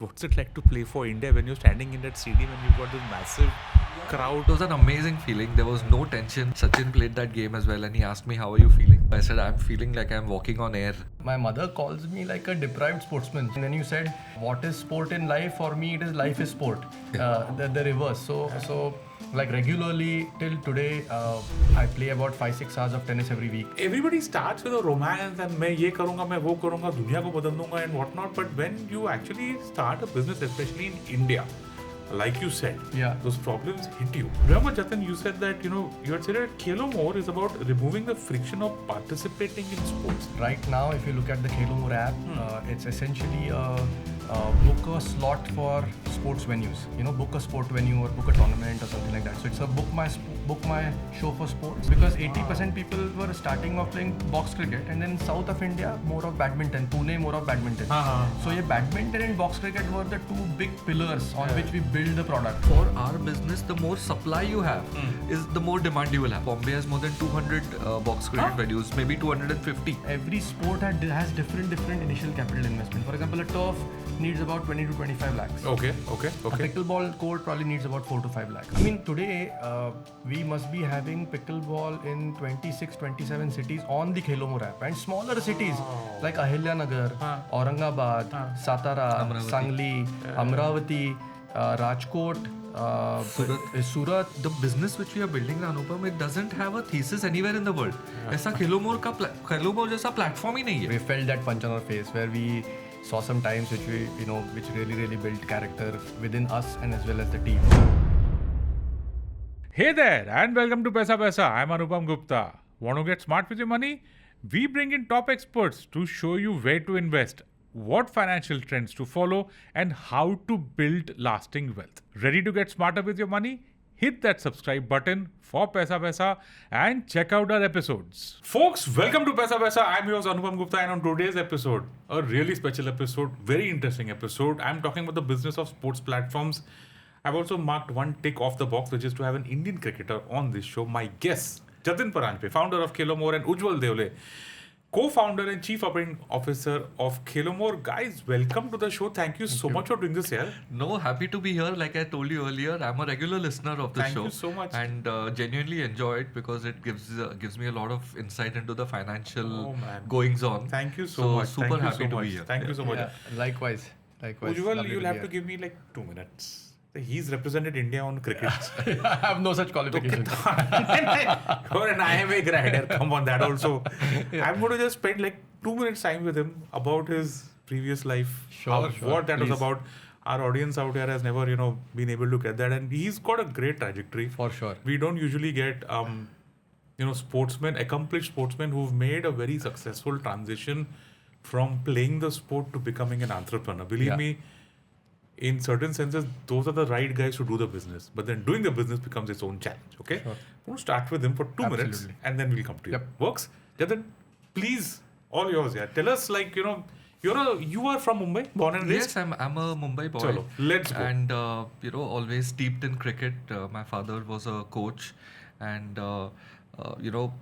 What's it like to play for India when you're standing in that stadium and you've got this massive crowd? It was an amazing feeling. There was no tension. Sachin played that game as well and he asked me, how are you feeling? I said, I'm feeling like I'm walking on air. My mother calls me like a deprived sportsman. And then you said, what is sport in life? For me, it is life is sport. The reverse. So like regularly till today, I play about 5-6 hours of tennis every week. Everybody starts with a romance and मैं ये करूँगा, मैं वो करूँगा, दुनिया को बदल दूँगा and whatnot. But when you actually start a business, especially in India, like you said, those problems hit you. Remember, Jatin, you said that you had said that KheloMore is about removing the friction of participating in sports. Right now, if you look at the KheloMore app, it's essentially book a slot for sports venues. Book a sport venue or book a tournament or something like that. So it's a book my show for sports, because 80% people were starting off playing box cricket, and then south of India more of badminton, Pune more of badminton. So yeah, badminton and box cricket were the two big pillars on which we build the product. For our business, the more supply you have is the more demand you will have. Bombay has more than 200 box cricket venues, maybe 250. Every sport has different initial capital investment. For example, a turf needs about 20 to 25 lakhs. Okay. A pickleball court probably needs about 4 to 5 lakhs. I mean, today we must be having pickleball in 26, 27 cities on the KheloMore app, and smaller cities like Ahilyanagar, Aurangabad, Satara, Sangli, Amravati, Rajkot, Surat. The business which we are building, Anupam, it doesn't have a thesis anywhere in the world. ऐसा KheloMore जैसा platform ही नहीं है. We felt that punch on our face where we saw some times which really built character within us and as well as the team. Hey there, and welcome to Paisa Paisa. I'm Anupam Gupta. Want to get smart with your money? We bring in top experts to show you where to invest, what financial trends to follow, and how to build lasting wealth. Ready to get smarter with your money? Hit that subscribe button for Paisa Paisa and check out our episodes. Folks, welcome to Paisa Paisa. I'm yours Anupam Gupta, and on today's episode, a really special episode, very interesting episode. I'm talking about the business of sports platforms. I've also marked one tick off the box, which is to have an Indian cricketer on this show. My guest, Jatin Paranjape, founder of KheloMore, and Ujwal Deole, co-founder and chief operating officer of KheloMore. Guys, welcome to the show. Thank you so much for doing this here. No, happy to be here. Like I told you earlier, I'm a regular listener of the show. Thank you so much. And genuinely enjoy it because it gives me a lot of insight into the financial goings on. Thank you so much. Super happy to be here. Thank you so much. Yeah, likewise. Ujwal, you'll have to give me like 2 minutes. He's represented India on cricket. I have no such qualifications. You're an IMA rider. Come on, that also. Yeah. I'm going to just spend like 2 minutes time with him about his previous life. Sure. What that Please. was about. Our audience out here has never, been able to get that. And he's got a great trajectory. For sure. We don't usually get, accomplished sportsmen who've made a very successful transition from playing the sport to becoming an entrepreneur. Believe me, in certain senses, those are the right guys to do the business. But then doing the business becomes its own challenge. Okay? Sure. I'm going to start with him for 2 minutes and then we'll come to you. Yep. Works? Jatin, please, all yours. Yeah. Tell us, you are from Mumbai, born and raised? Yes, I'm a Mumbai boy. Chalo, let's go. And, always steeped in cricket. My father was a coach and,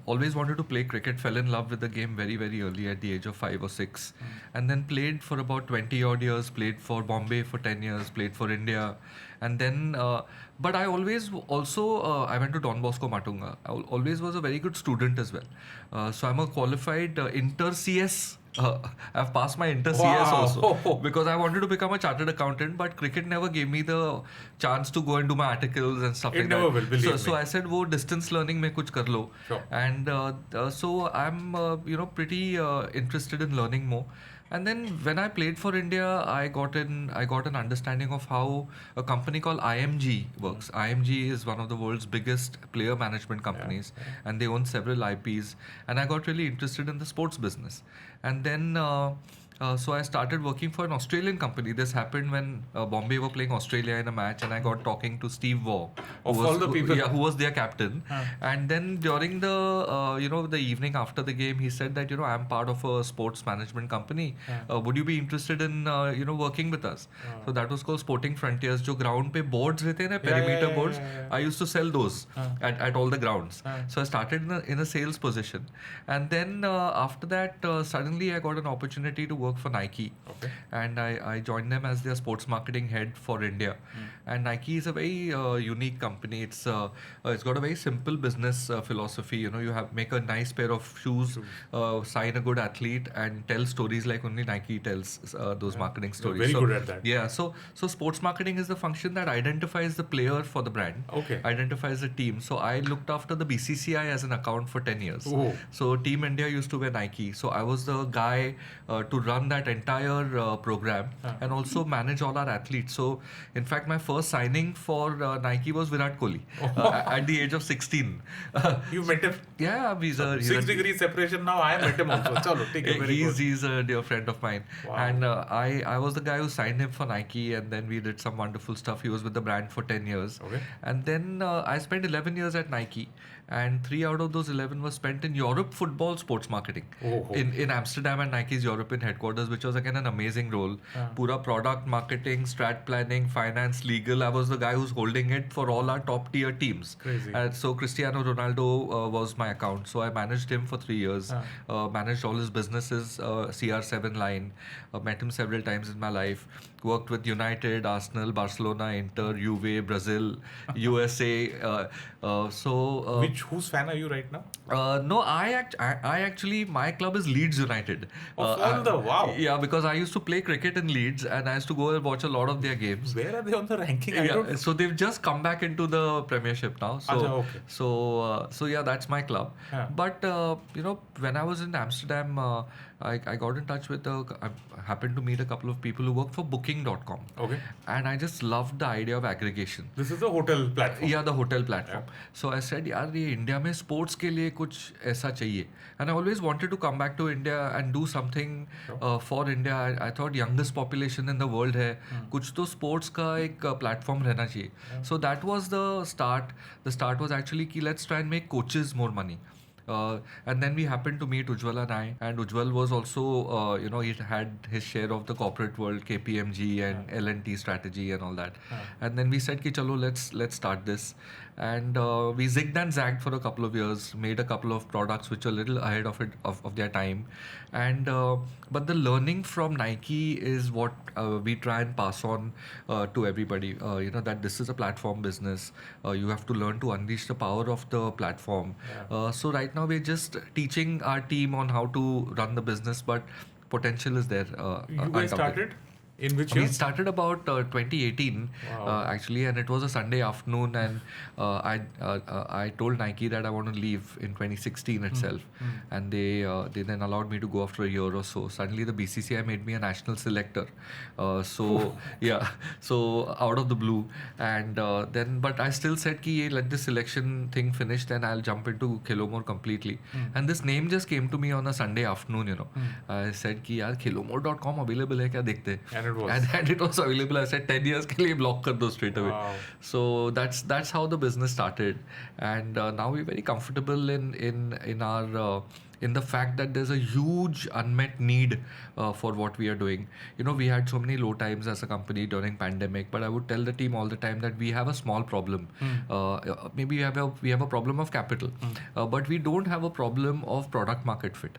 always wanted to play cricket, fell in love with the game very, very early at the age of 5 or 6. And then played for about 20 odd years, played for Bombay for 10 years, played for India. And then, but I always also, I went to Don Bosco Matunga. I always was a very good student as well. So I'm a qualified inter-CS. I've passed my inter-CS also because I wanted to become a chartered accountant, but cricket never gave me the chance to go and do my articles and stuff like that. It never will, believe me. So I said, wo distance learning mein kuch kar lo. Sure. And so I'm, pretty interested in learning more. And then when I played for India, I got an understanding of how a company called IMG works. IMG is one of the world's biggest player management companies, and they own several IPs. And I got really interested in the sports business. And then, so I started working for an Australian company. This happened when Bombay were playing Australia in a match, and I got talking to Steve Waugh, who was their captain. And then during the the evening after the game, he said that I'm part of a sports management company. Would you be interested in working with us? So that was called Sporting Frontiers. जो ground पे boards रहते हैं ना, perimeter boards. I used to sell those at all the grounds. So I started in a sales position, and then after that suddenly I got an opportunity to work work for Nike. Okay. And I joined them as their sports marketing head for India. And Nike is a very unique company. It's got a very simple business philosophy. You know, you make a nice pair of shoes, sign a good athlete, and tell stories like only Nike tells those marketing stories. Very good at that. Yeah. So sports marketing is the function that identifies the player for the brand. Okay. Identifies the team. So I looked after the BCCI as an account for 10 years. Oh. So Team India used to wear Nike. So I was the guy to run that entire program and also manage all our athletes. So in fact, my first signing for Nike was Virat Kohli at the age of 16. You met him? Yeah, he's a 6 degrees separation now. I met him also. Chalo, take it, very good. He's a dear friend of mine. Wow. And I was the guy who signed him for Nike, and then we did some wonderful stuff. He was with the brand for 10 years. Okay. And then I spent 11 years at Nike, and 3 out of those 11 was spent in Europe football sports marketing in Amsterdam and Nike's European headquarters, which was again an amazing role. Pura product marketing, strat planning, finance, legal. I was the guy who's holding it for all our top tier teams. Crazy. So Cristiano Ronaldo was my account. So I managed him for 3 years, managed all his businesses, CR7 line, met him several times in my life, worked with United, Arsenal, Barcelona, Inter, Juve, Brazil, USA. Whose fan are you right now? No, I actually, my club is Leeds United. Wow. Yeah, because I used to play cricket in Leeds, and I used to go and watch a lot of their games. Where are they on the ranking? So they've just come back into the Premiership now. So yeah, that's my club. Yeah. But when I was in Amsterdam, I got in touch with I happened to meet a couple of people who work for Booking.com. Okay. And I just loved the idea of aggregation. This is the hotel platform. Yeah, the hotel platform. So I said, यार ये India में sports के लिए कुछ ऐसा चाहिए. And I always wanted to come back to India and do something for India. I thought youngest population in the world है. कुछ तो sports का एक platform रहना चाहिए. So that was the start. The start was actually कि let's try and make coaches more money. And then we happened to meet Ujwal and I, and Ujwal was also, he had his share of the corporate world, KPMG and L&T strategy and all that. And then we said, ki chalo, let's start this. And we zigged and zagged for a couple of years, made a couple of products which are a little ahead of their time. And but the learning from Nike is what we try and pass on to everybody. That this is a platform business. You have to learn to unleash the power of the platform. So right now we're just teaching our team on how to run the business, but potential is there. You guys started? In which year? We started about 2018 actually, and it was a Sunday afternoon, and I told Nike that I want to leave in 2016 itself, and they then allowed me to go after a year or so. Suddenly the BCCI made me a national selector, so out of the blue, and then but I still said ki let this selection thing finish, then I'll jump into KheloMore completely. And this name just came to me on a Sunday afternoon. I said ki yaar KheloMore.com available hai kya, dekhte. And it was available. I said 10 years के लिए block कर दो straight away. Wow. So that's how the business started, and now we're very comfortable in our in the fact that there's a huge unmet need for what we are doing. We had so many low times as a company during pandemic, but I would tell the team all the time that we have a small problem. Maybe we have a problem of capital, but we don't have a problem of product market fit.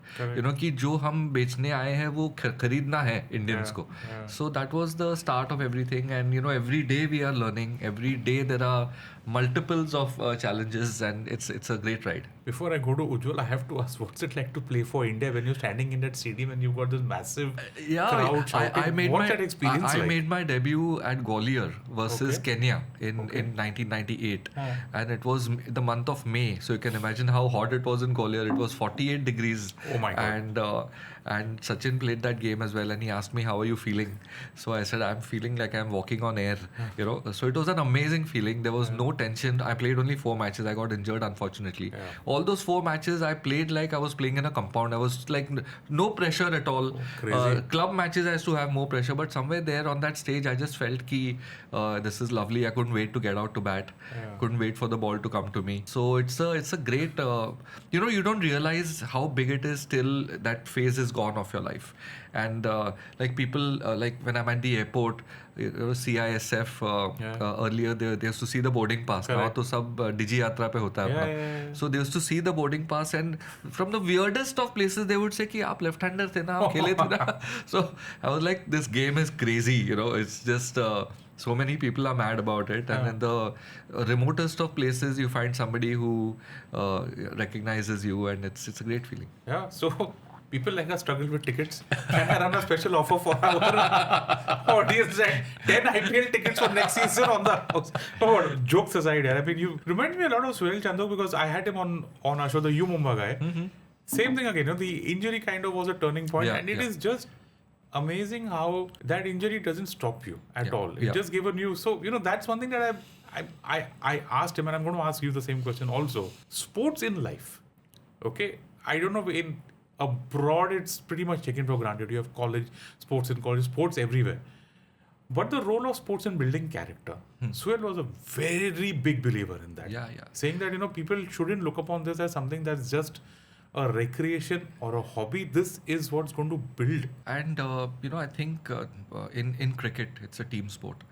कि जो हम बेचने आए हैं वो खरीदना है Indians को. So that was the start of everything, and every day we are learning. Every day there are multiples of challenges, and it's a great ride. Before I go to Ujwal, I have to ask, what's it like to play for India when you're standing in that stadium and you've got this massive crowd shouting? What's that experience like? I made my debut at Gwalior versus Kenya in 1998, and it was the month of May. So you can imagine how hot it was in Gwalior. It was 48 degrees. Oh my God. And Sachin played that game as well, and he asked me, how are you feeling? So I said, I'm feeling like I'm walking on air. So it was an amazing feeling. There was no tension. I played only 4 matches. I got injured, unfortunately. All those 4 matches I played like I was playing in a compound. I was like no pressure at all. Crazy. Club matches I used to have more pressure, but somewhere there on that stage I just felt ki this is lovely. I couldn't wait to get out to bat. Couldn't wait for the ball to come to me. So it's a great you don't realize how big it is till that phase is gone of your life. And like people, like when I'm at the airport, CISF, earlier they used to see the boarding pass. Now to sab Digi Yatra pe hota hai apna. So they used to see the boarding pass, and from the weirdest of places they would say ki aap left-hander the na, aap khele the na. So I was like, this game is crazy, it's just so many people are mad about it, and in the remotest of places you find somebody who recognizes you, and it's a great feeling. Yeah, so people like us struggle with tickets. Can I run a special offer for our audience and 10 IPL tickets for next season on the house? Oh, jokes aside, I mean, you remind me a lot of Suhail Chandok, because I had him on our show, the You Mumba guy. Same thing again, the injury kind of was a turning point, and it is just amazing how that injury doesn't stop you at all. It just gave a new. So that's one thing that I asked him, and I'm going to ask you the same question also. Sports in life, okay? I don't know, in abroad it's pretty much taken for granted. You have college sports in college, sports everywhere. But the role of sports in building character, Suhail was a very big believer in that. Saying that people shouldn't look upon this as something that's just a recreation or a hobby. This is what's going to build. And I think in cricket it's a team sport.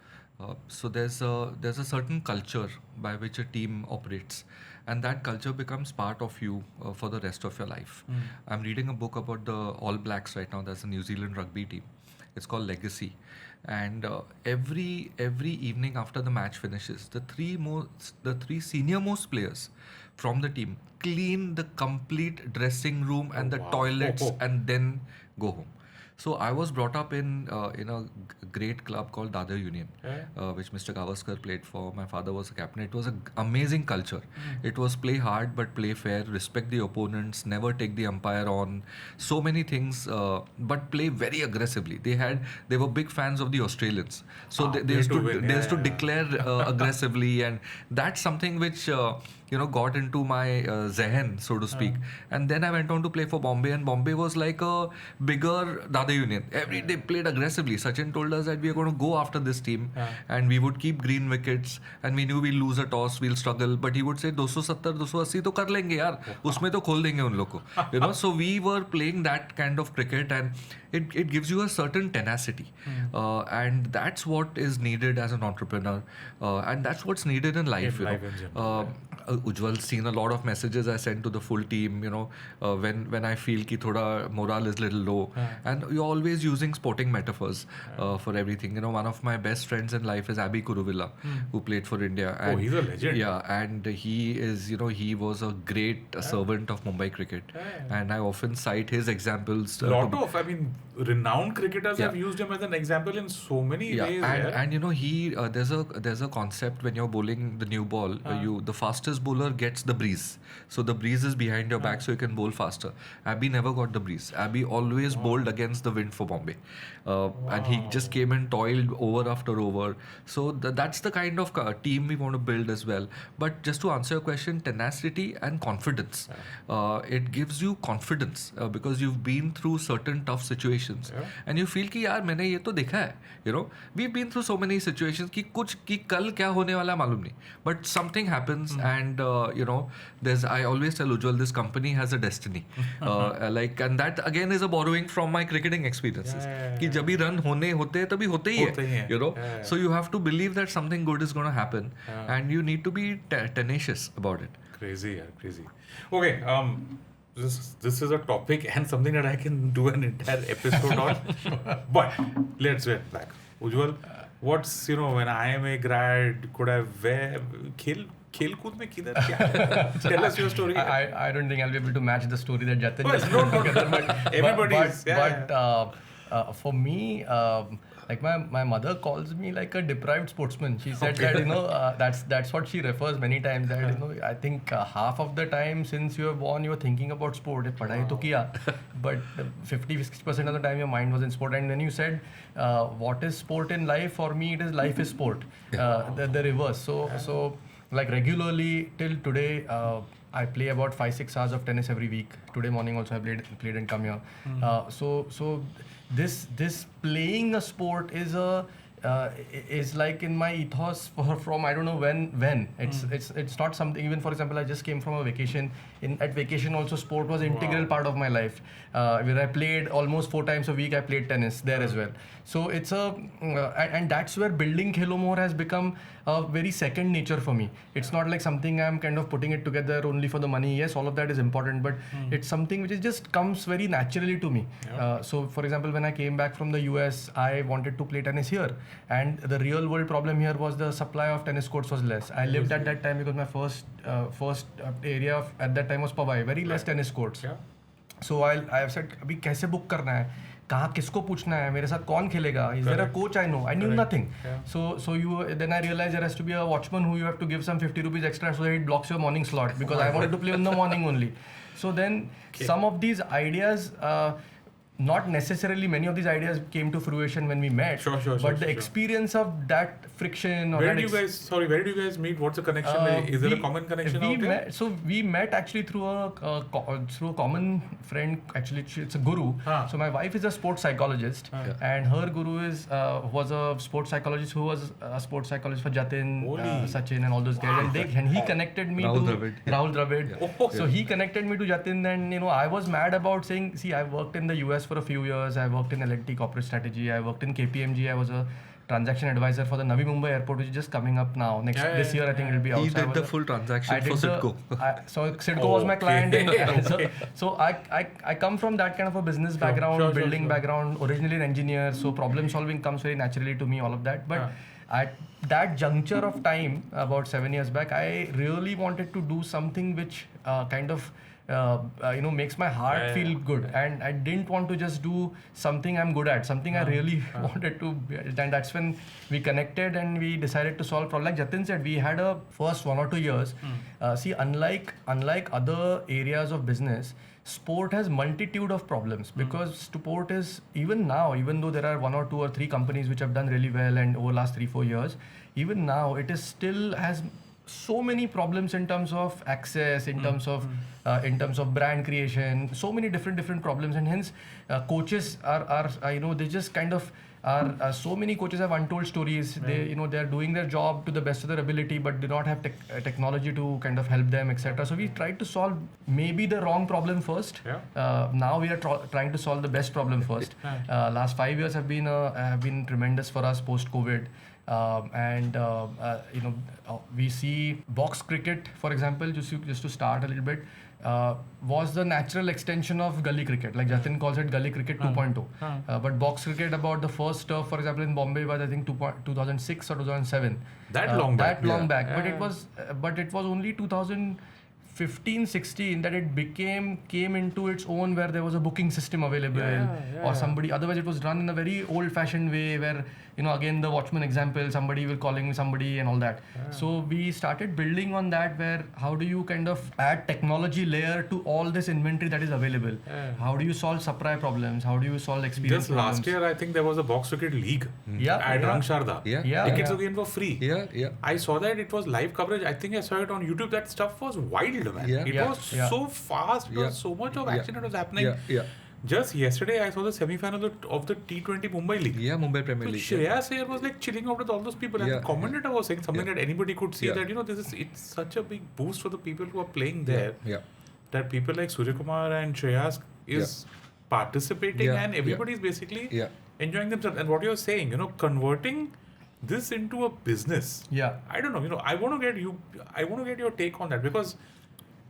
So there's a certain culture by which a team operates, and that culture becomes part of you for the rest of your life. I'm reading a book about the All Blacks right now. There's a New Zealand rugby team. It's called Legacy, and every evening after the match finishes, the three senior most players from the team clean the complete dressing room and the toilets and then go home. So I was brought up in a great club called Dadar Union, which Mr. Gavaskar played for. My father was a captain. It was an amazing culture. It was play hard but play fair, respect the opponents, never take the umpire on. So many things, but play very aggressively. They were big fans of the Australians, so they used to declare aggressively, and that's something which got into my zehen, so to speak. And then I went on to play for Bombay, and Bombay was like a bigger Dadar Union. They played aggressively. Sachin told us that we are going to go after this team, and we would keep green wickets, and we knew we'll lose a toss, we'll struggle, but he would say 270, 280 to kar lenge yaar, usme to khol denge un log ko. So we were playing that kind of cricket, and it gives you a certain tenacity, and that's what is needed as an entrepreneur, and that's what's needed in life. Ujwal's seen a lot of messages I send to the full team, when I feel ki thoda morale is little low, and you're always using sporting metaphors for everything. One of my best friends in life is Abhi Kuruvilla, who played for India. And he's a legend. Yeah, and he is, he was a great servant of Mumbai cricket, and I often cite his examples. Renowned cricketers have used him as an example in so many ways. And he there's a concept when you're bowling the new ball, the fastest bowler gets the breeze. So the breeze is behind your back, so you can bowl faster. Abhi never got the breeze. Abhi always bowled against the wind for Bombay, and he just came and toiled over after over. So that's the kind of team we want to build as well. But just to answer your question, tenacity and confidence. It gives you confidence because you've been through certain tough situations, and you feel कि यार मैंने ये तो देखा है. We've been through so many situations कि कल क्या होने वाला मालूम नहीं. But something happens, and I always tell Ujwal, this company has a destiny. And that again is a borrowing from my cricketing experiences. कि जब भी run होते हैं तभी होते ही है. So you have to believe that something good is going to happen, and you need to be tenacious about it. Crazy. Okay, this is a topic and something that I can do an entire episode on. But let's get back. Ujwal, what's when I am a grad, could I खेल-कूद में किधर क्या? Tell us your story. I don't think I'll be able to match the story that Jatin just put together. But for me, like my mother calls me like a deprived sportsman. She said that that's what she refers many times. That I think half of the time since you were born, you were thinking about sport. Padhai to kiya, but 50-60% of the time your mind was in sport. And when you said what is sport in life, for me it is life is sport. The reverse. So like regularly till today, I play about 5-6 hours of tennis every week. Today morning also I played and come here. So this playing a sport is is like in my ethos from I don't know when. It's not something. Even for example, I just came from a vacation. At vacation also, sport was integral part of my life. Where I played almost 4 times a week. I played tennis there as well. So it's and that's where building KheloMore has become a very second nature for me. It's not like something I'm kind of putting it together only for the money. Yes, all of that is important, but it's something which is just comes very naturally to me. So for example, when I came back from the US, I wanted to play tennis here, and the real world problem here was the supply of tennis courts was less. I lived at that time because my first area at that time was Powai, very less tennis courts. So I have said, अभी कैसे book करना है, कहाँ किसको पूछना है, मेरे साथ कौन खेलेगा, is there a coach I know? I knew nothing. Then I realized there has to be a watchman who you have to give some 50 rupees extra so that it blocks your morning slot, because I wanted to play in the morning only. So then some of these ideas, not necessarily many of these ideas came to fruition when we met, but the experience of that friction or where did you guys meet? What's the connection? Is there a common connection out there? We met actually through a common friend. Actually, it's a guru. So my wife is a sports psychologist, and her guru was a sports psychologist who was a sports psychologist for Jatin, Sachin, and all those guys. And he connected me to Rahul Dravid. So he connected me to Jatin, and I was mad about saying, see, I worked in the US for a few years. I worked in L&T corporate strategy. I worked in KPMG. I was a transaction advisor for the Navi Mumbai airport, which is just coming up now. This year, I think it'll be out. He did the full transaction for Sidco. So Sidco was my client. So I come from that kind of a business background, building background, originally an engineer. So problem solving comes very naturally to me, all of that. But at that juncture of time, about 7 years back, I really wanted to do something which kind of makes my heart feel good, and I didn't want to just do something I'm good at, something I really wanted to, and that's when we connected and we decided to solve problem. Like Jatin said, we had a first 1 or 2 years. See, unlike other areas of business, sport has multitude of problems, because sport is, even now, even though there are 1 or 2 or 3 companies which have done really well and over last 3-4 years, even now it is still has so many problems in terms of access, in terms of brand creation, so many different problems, and hence coaches are they just kind of are so many coaches have untold stories. They are doing their job to the best of their ability, but do not have technology to kind of help them, etc. So we tried to solve maybe the wrong problem first. Now we are trying to solve the best problem first. Last 5 years have been tremendous for us post COVID. We see box cricket, for example, just to start a little bit, was the natural extension of gully cricket. Like Jatin calls it gully cricket 2.0. But box cricket, about the first turf, for example, in Bombay was I think 2006 or 2007. That long back. But it was only 2015-16 that it came into its own, where there was a booking system available or somebody. Otherwise, it was run in a very old-fashioned way where, again, the watchman example, somebody will calling somebody and all that. So we started building on that, where how do you kind of add technology layer to all this inventory that is available? How do you solve supply problems? How do you solve experience problems? Last year, I think there was a box cricket league at Rangsharda. Tickets again were free. I saw that it was live coverage. I think I saw it on YouTube. That stuff was wild, man. It was so fast. There was so much of action that was happening. Just yesterday, I saw the semi-final of the T20 Mumbai League. Mumbai Premier League. Shreyas Iyer was like chilling out with all those people, and the commentator was saying something that anybody could see, that it's such a big boost for the people who are playing there. That people like Suryakumar and Shreyas is participating, and everybody is basically enjoying themselves. And what you're saying, converting this into a business. I don't know. I want to get your take on that, because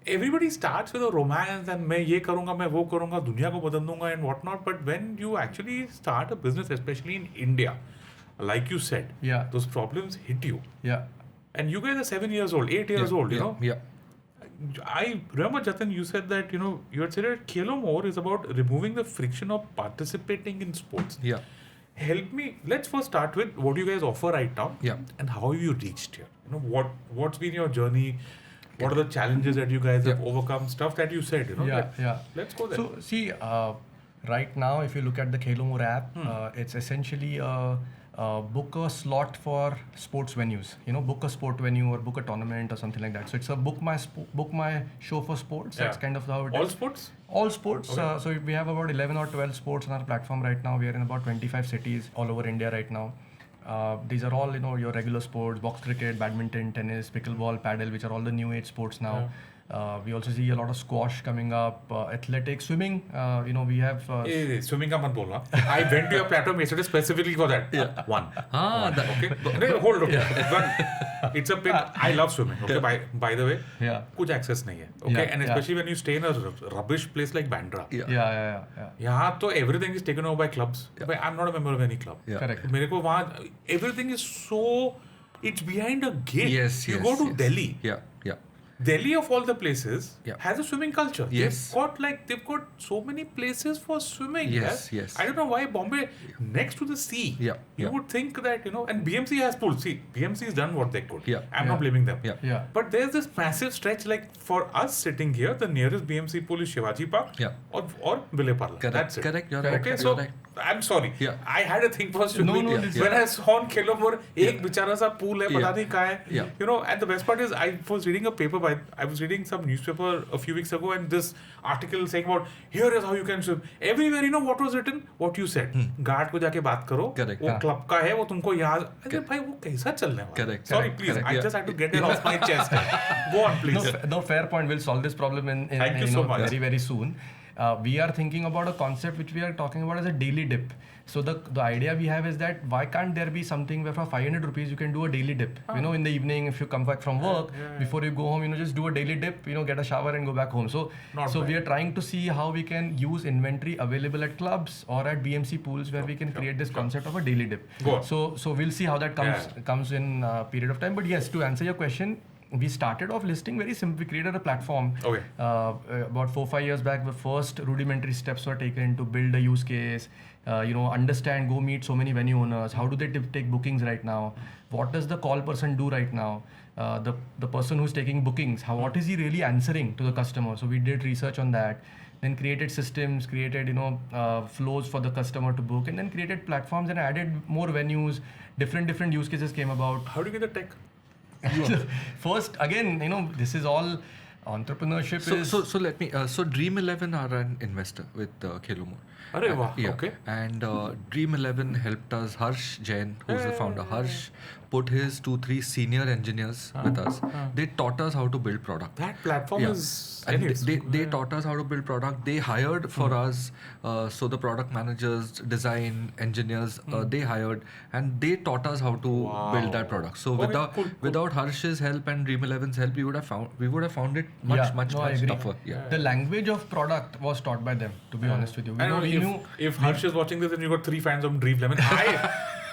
everybody starts with a romance and मैं ये करूँगा, मैं वो करूँगा, दुनिया को बदल दूँगा and whatnot. But when you actually start a business, especially in India, like you said, those problems hit you. And you guys are 7 years old, 8 years old, I remember, Jatin, you said that, you had said that KheloMore is about removing the friction of participating in sports. Help me. Let's first start with what you guys offer right now and how you reached here. What's been your journey? What are the challenges that you guys have overcome? Stuff that you said, Let's go there. So, see, right now, if you look at the KheloMore app, it's essentially book a slot for sports venues. Book a sport venue or book a tournament or something like that. So it's a book my show for sports. That's kind of how it is. All sports? All sports. Okay. So we have about 11 or 12 sports on our platform right now. We are in about 25 cities all over India right now. These are all your regular sports: box cricket, badminton, tennis, pickleball, paddle, which are all the new age sports now. We also see a lot of squash coming up, athletics, swimming. We have. Swimming ka mat bolna. I went to your platform yesterday specifically for that. One. Okay. No, hold on. It's a bit. I love swimming. Okay. By the way. Yeah. कुछ access नहीं है. Okay. And especially when you stay in a rubbish place like Bandra. Yeah. यहाँ तो everything is taken over by clubs. But I'm not a member of any club. Correct. मेरे को वहाँ everything is so. It's behind a gate. Yes. You go to Delhi. Yeah. Delhi of all the places has a swimming culture. Yes. They've got so many places for swimming. Yes. I don't know why Bombay next to the sea. You would think that and BMC has pools. See, BMC has done what they could. I'm not blaming them. But there's this massive stretch like for us sitting here, the nearest BMC pool is Shivaji Park or Vile Parla. That's it. Correct. You're right. Okay, so I'm sorry. I had a thing for swimming. No, when I saw on KheloMore, एक बेचारा सा pool है, पता नहीं कहाँ है. And the best part is I was reading a paper I was reading some newspaper a few weeks ago and this article saying about here is how you can swim. Everywhere what was written? What you said. Guard को जाके बात करो. वो club का है वो तुमको याद. अरे भाई वो कैसा चलने वाला? Correct. Sorry, please. I just had to get it off my chest. Go on, please. No, fair point. We'll solve this problem in Thank you so much. very, very soon. We are thinking about a concept which we are talking about as a daily dip. So the idea we have is that why can't there be something where for 500 rupees you can do a daily dip? In the evening if you come back from work, before you go home, just do a daily dip, get a shower and go back home. So we are trying to see how we can use inventory available at clubs or at BMC pools where we can create this concept of a daily dip. So we'll see how that comes in a period of time. But yes, to answer your question, we started off listing very simple. We created a platform. About 4-5 years back, the first rudimentary steps were taken to build a use case, understand, go meet so many venue owners. How do they take bookings right now? What does the call person do right now? The person who's taking bookings, what is he really answering to the customer? So we did research on that. Then created systems, created flows for the customer to book, and then created platforms and added more venues. Different use cases came about. How do you get the tech? First, again, this is all entrepreneurship. So let me. So Dream 11 are an investor with KheloMore. Okay. And Dream 11 helped us. Harsh Jain, who's the founder, Harsh put his 2-3 senior engineers with us. They taught us how to build product. That platform is. And they taught us how to build product. They hired for us. So the product managers, design engineers, they hired and they taught us how to build that product. So without Harsh's help and Dream 11's help, we would have found it much tougher. The language of product was taught by them. To be honest with you, if Harsh is watching this and you got 3 fans of Dream 11,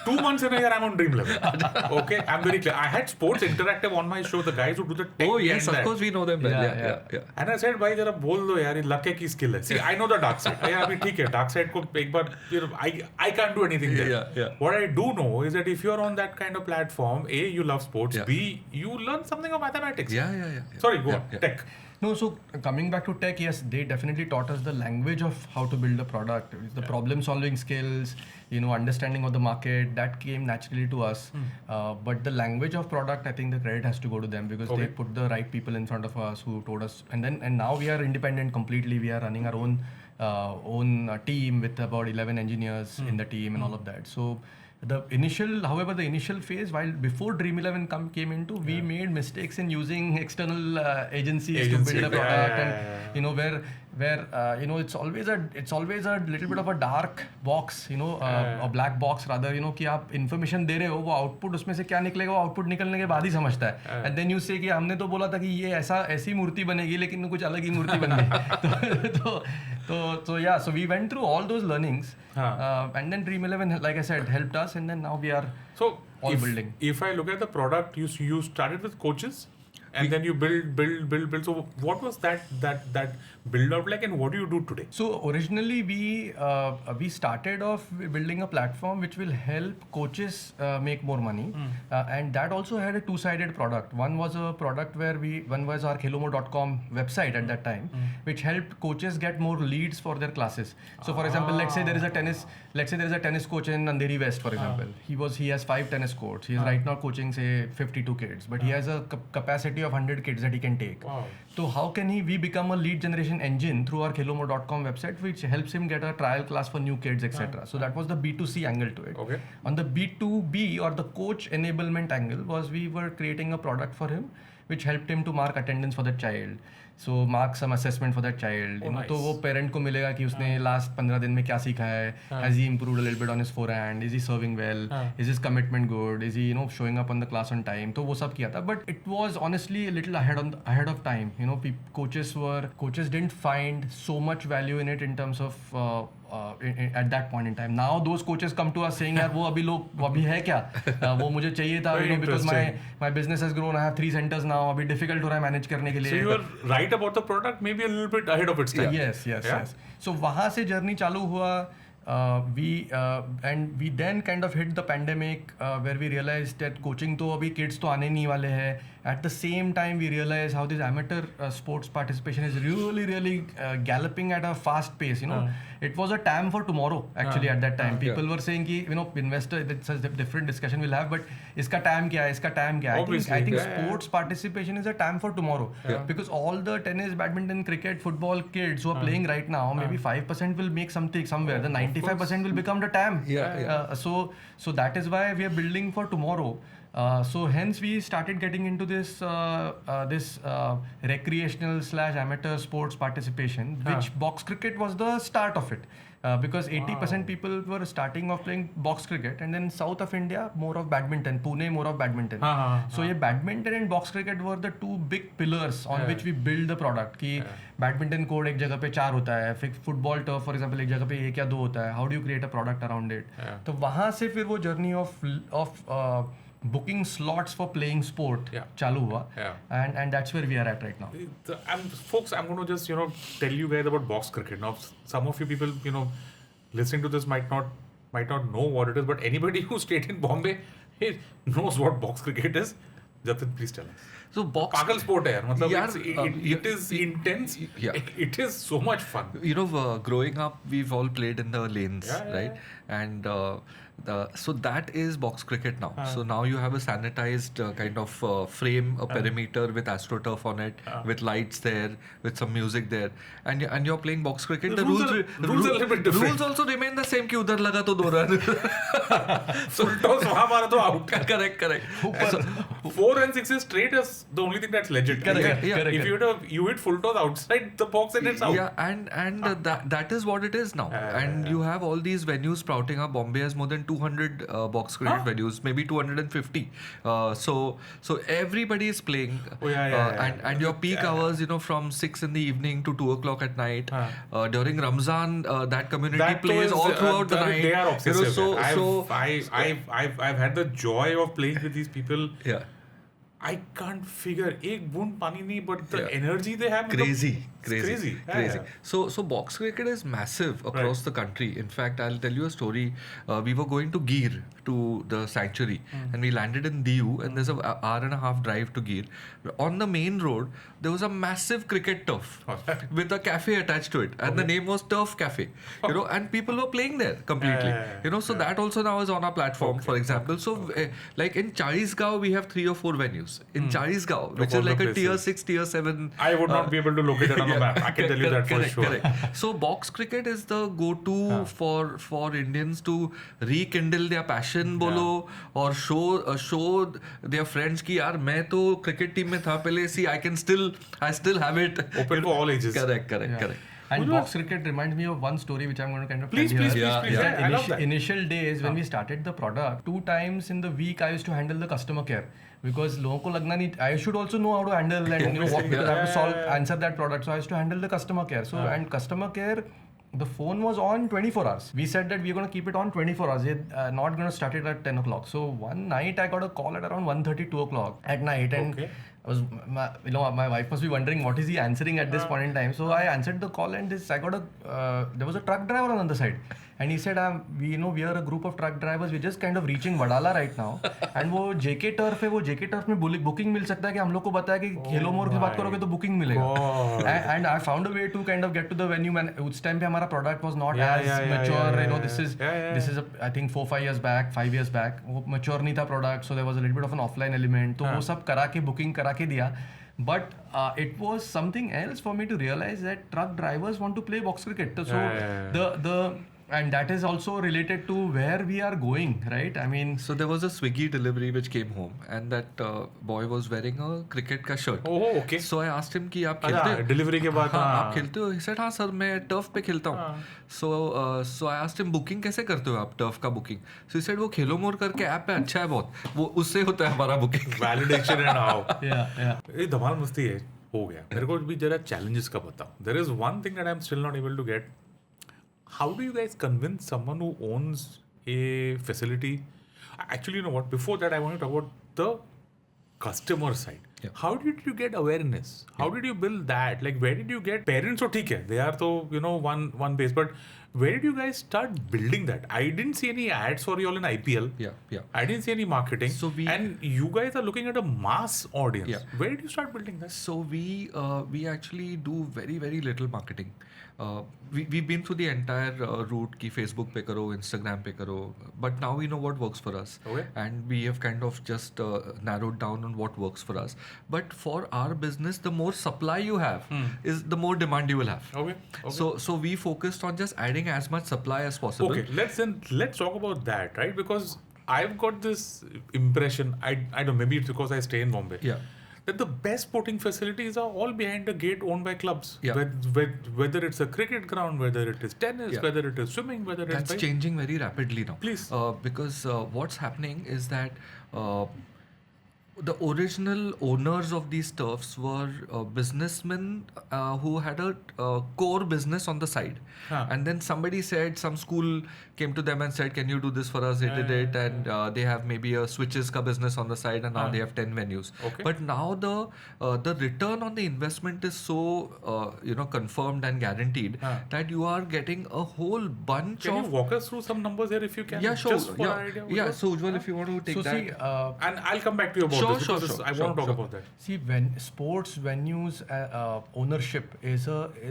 2 months in a year I'm on Dream 11. Okay, I'm very clear. I had Sports Interactive on my show, the guys who do the tech. Oh yes, of course we know them well. Yeah. And I said, भाई जरा बोल दो यार, ये लके की skill है. See, I know the dark side. यार अभी ठीक है, dark side को एक बार, I can't do anything there. What I do know is that if you're on that kind of platform, A, you love sports, B, you learn something of mathematics. Yeah. Sorry, go on. Tech. No, so coming back to tech, yes, they definitely taught us the language of how to build a product. The problem-solving skills, understanding of the market, that came naturally to us. But the language of product, I think the credit has to go to them because they put the right people in front of us who told us. And now we are independent completely. We are running our own team with about 11 engineers in the team and all of that. So the initial phase, while before Dream 11 came into, we made mistakes in using external agencies to build a product, and where it's always a little bit of a dark box, a black box rather, कि आप information दे रहे हो, वो output उसमें से क्या निकलेगा, वो output निकलने के बाद ही समझता है, and then you say कि हमने तो बोला था कि ये ऐसी मूर्ति बनेगी लेकिन कुछ अलग ही मूर्ति बन गई. So we went through all those learnings, and then Dream 11, like I said, helped us, and then now we are all building. If I look at the product, you started with coaches, and then you build. So what was that build out like, and what do you do today? So originally we started off building a platform which will help coaches make more money, and that also had a two-sided product. One was a product one was our KheloMore.com website at that time, which helped coaches get more leads for their classes. So for example, let's say there is a tennis coach in Andheri West, for example. He has 5 tennis courts. He is right now coaching say 52 kids, but he has a capacity of 100 kids that he can take. So how can we become a lead generation engine through our KheloMore.com website, which helps him get a trial class for new kids, etc. So that was the B2C angle to it. Okay. On the B2B or the coach enablement angle was we were creating a product for him which helped him to mark attendance for the child. So mark some assessment for that child. Oh, nice. तो वो parent को मिलेगा कि उसने last 15 दिन में क्या सीखा है. Has he improved a little bit on his forehand? Is he serving well? Is his commitment good? Is he showing up on the class on time? तो वो सब किया था. But it was honestly a little ahead of time. Coaches didn't find so much value in it in terms of at that point in time. Now those coaches come to us saying यार वो अभी है क्या? वो मुझे चाहिए था because my business has grown. I have 3 centers now. अभी difficult हो रहा है manage करने के लिए. So you were right about the product, maybe a little bit ahead of its time. Yes. So वहाँ से journey चालू हुआ. We then kind of hit the pandemic where we realized that coaching तो अभी kids तो आने नहीं वाले हैं. At the same time, we realized how this amateur sports participation is really galloping at a fast pace. It was a TAM for tomorrow actually at that time. People were saying कि investor, it's a different discussion we'll have, but इसका TAM क्या है? I think sports participation is a TAM for tomorrow because all the tennis, badminton, cricket, football kids who are playing right now, maybe 5% will make something somewhere. The 95% will become the TAM. So that is why we are building for tomorrow. So hence we started getting into this recreational / amateur sports participation, which box cricket was the start of it. Because 80% people were starting off playing box cricket, and then south of India more of badminton, Pune more of badminton. So badminton and box cricket were the two big pillars on which we build the product. कि badminton court एक जगह पे 4 होता है, फिर football turf for example एक जगह पे 1 या 2 होता है. How do you create a product around it? तो वहाँ से फिर वो journey of booking slots for playing sport चालू हुआ, and that's where we are at right now. And folks, I'm going to just tell you guys about box cricket. Now, some of you people listening to this might not know what it is, but anybody who stayed in Bombay knows what box cricket is. Jatin, please tell us. So box पागल sport है यार, मतलब it is intense. It is so much fun. Growing up, we've all played in the lanes, right? And so that is box cricket now. So now you have a sanitized kind of frame, a perimeter with AstroTurf on it, with lights there, with some music there, and you're playing box cricket. The rules are a little bit different. Rules also remain the same. कि उधर लगा तो 2 run. Full toss वहाँ मारा तो out. Correct. So 4 and 6 straight is the only thing that's legit. Correct. If you hit full toss outside the box and it's out. Yeah, and that is what it is now. And you have all these venues sprouting up. Bombay has more than 200 box cricket venues, maybe 250. So everybody is playing. And your peak hours, from 6 in the evening to 2 o'clock at night. During Ramzan, that community plays all throughout the night. They are obsessive. I've had the joy of playing with these people. Yeah. I can't figure एक बूंद पानी नहीं, but the energy they have. Crazy. Yeah. So box cricket is massive across the country. In fact, I'll tell you a story. We were going to Gir, to the sanctuary, and we landed in Diu, and there's an hour and a half drive to Gir. On the main road, there was a massive cricket turf with a cafe attached to it, and the name was Turf Cafe. And people were playing there completely. So that also now is on our platform, for example. So like in Charisgaon, we have 3 or 4 venues. In Charisgaon, which is like a tier 6, tier 7. I would not be able to locate it on a map. I can tell you that for sure. Correct. So box cricket is the go-to for Indians to rekindle their passion, बोलो, और show their friends कि यार मैं तो cricket team में था पहले. See, I still have it. Open for all ages. Correct. And box cricket reminds me of one story which I'm going to kind of Please. I love that. Initial days when we started the product, 2 times in the week I used to handle the customer care. Because लोगों को लगना नहीं, I should also know how to handle and what because I have to answer that product. So I used to handle the customer care. So and customer care, the phone was on 24 hours. We said that we're going to keep it on 24 hours. We're not going to start it at 10 o'clock. So one night I got a call at around 1:30, 2 o'clock at night, and my wife must be wondering what is he answering at this point in time. So I answered the call, and there was a truck driver on the other side, and he said, we are a group of truck drivers. We're just kind of reaching Vadala right now, and वो JK turf है, वो JK turf में booking मिल सकता है कि हम लोग को बताया कि KheloMore की बात करोगे तो booking मिलेगा. And I found a way to kind of get to the venue. Man, उस time पे हमारा product was not as mature. This is I think 4-5 years back, 5 years back. वो mature नहीं था product, so there was a little bit of an offline element. तो वो सब करा के booking करा के दिया. But it was something else for me to realize that truck drivers want to play box cricket. So the and that is also related to where we are going, right? I mean, So there was a Swiggy delivery which came home, and that boy was wearing a cricket का shirt. Oh, okay. So I asked him कि आप खेलते हो? Delivery के बाद हाँ, आप खेलते हो? He said हाँ सर मैं टर्फ पे खेलता हूँ. So I asked him booking कैसे करते हो आप टर्फ का बुकिंग? So he said वो खेलोमोर करके ऐप पे अच्छा है बहुत. वो उससे होता है हमारा booking. Validation and how yeah. ये धमाल मस्ती है हो गया. मेरे को भी जरा challenges का बताओ. There is one thing that I'm still not able to get. How do you guys convince someone who owns a facility? Actually, you know what? Before that, I want to talk about the customer side. Yeah. How did you get awareness? How did you build that? Like, where did you get parents? So, okay, they are so one base, but where did you guys start building that? I didn't see any ads for you all in IPL. Yeah. I didn't see any marketing. So and you guys are looking at a mass audience. Yeah. Where did you start building that? So we actually do very very little marketing. We've been through the entire route ki Facebook pe karo, Instagram pe karo, but now we know what works for us. Okay. And we have kind of just narrowed down on what works for us. But for our business, the more supply you have is the more demand you will have. Okay. So we focused on just adding as much supply as possible. Okay, let's talk about that, right? Because I've got this impression. I don't know, maybe it's because I stay in Bombay. Yeah. That the best sporting facilities are all behind a gate owned by clubs. Yeah. Whether it's a cricket ground, whether it is tennis, Yeah. whether it is swimming, whether That's it's changing very rapidly now. Please. Because what's happening is that the original owners of these turfs were businessmen who had a core business on the side. Huh. And then somebody said, some school came to them and said, can you do this for us? They did it. And they have maybe a switches ka business on the side, and now they have 10 venues. Okay. But now the return on the investment is so confirmed and guaranteed that you are getting a whole bunch Can of... you walk us through some numbers here if you can? Yeah, sure. Just for an idea. Yeah, Ujwal? so Ujwal, if you want to take So that. see, And I'll come back to you about Sure, this. sure, because sure, I sure, want to talk sure. about that. See, when sports venues ownership is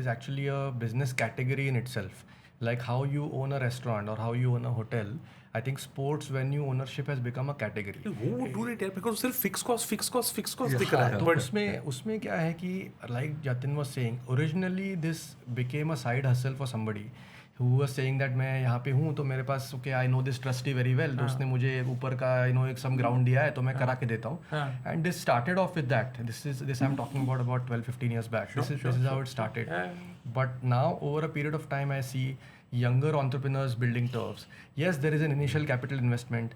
actually a business category in itself. Like how you own a restaurant or how you own a hotel, I think sports venue ownership has become a category. Who would do it here? Because सिर्फ fixed cost Yeah. दिख रहा है. तो But उसमें क्या है कि like Jatin was saying, originally this became a side hustle for somebody who was saying that मैं यहाँ पे हूँ तो मेरे पास okay I know this trustee very well, तो उसने मुझे ऊपर का एक some ground दिया है तो मैं करा के देता हूँ. And this started off with that. This I'm talking about 12-15 years back. This is how it started. But now over a period of time I see younger entrepreneurs building turfs. Yes, there is an initial capital investment.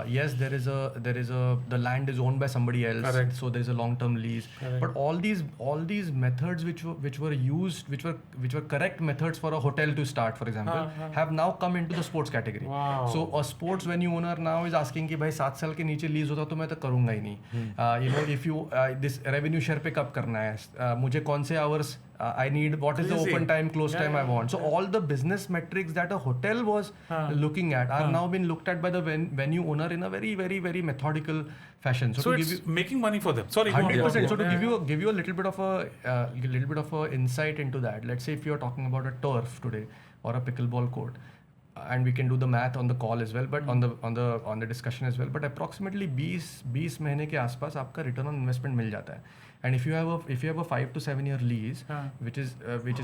Yes, the land is owned by somebody else. Correct. So there is a long-term lease. Correct. But all these methods which were used, which were correct methods for a hotel to start, for example, have now come into the sports category. Wow. So a sports venue owner now is asking कि भाई 7 साल के नीचे lease होता तो मैं तो करूँगा ही नहीं. If you this revenue share पे कब करना है, मुझे कौन से hours I need, what is the Crazy. open time, close time I want. So all the business metrics that a hotel was looking at are now being looked at by the venue owner in a very, very, very methodical fashion. so to it's give you making money for them. Sorry, go on, 100%. go So on. to give you a little bit of a insight into that. Let's say if you're talking about a turf today or a pickleball court, and we can do the math on the call as well, but on the discussion as well. But approximately 20 महीने के आसपास आपका return on investment मिल जाता है. And if you have a 5 to 7 year lease, which is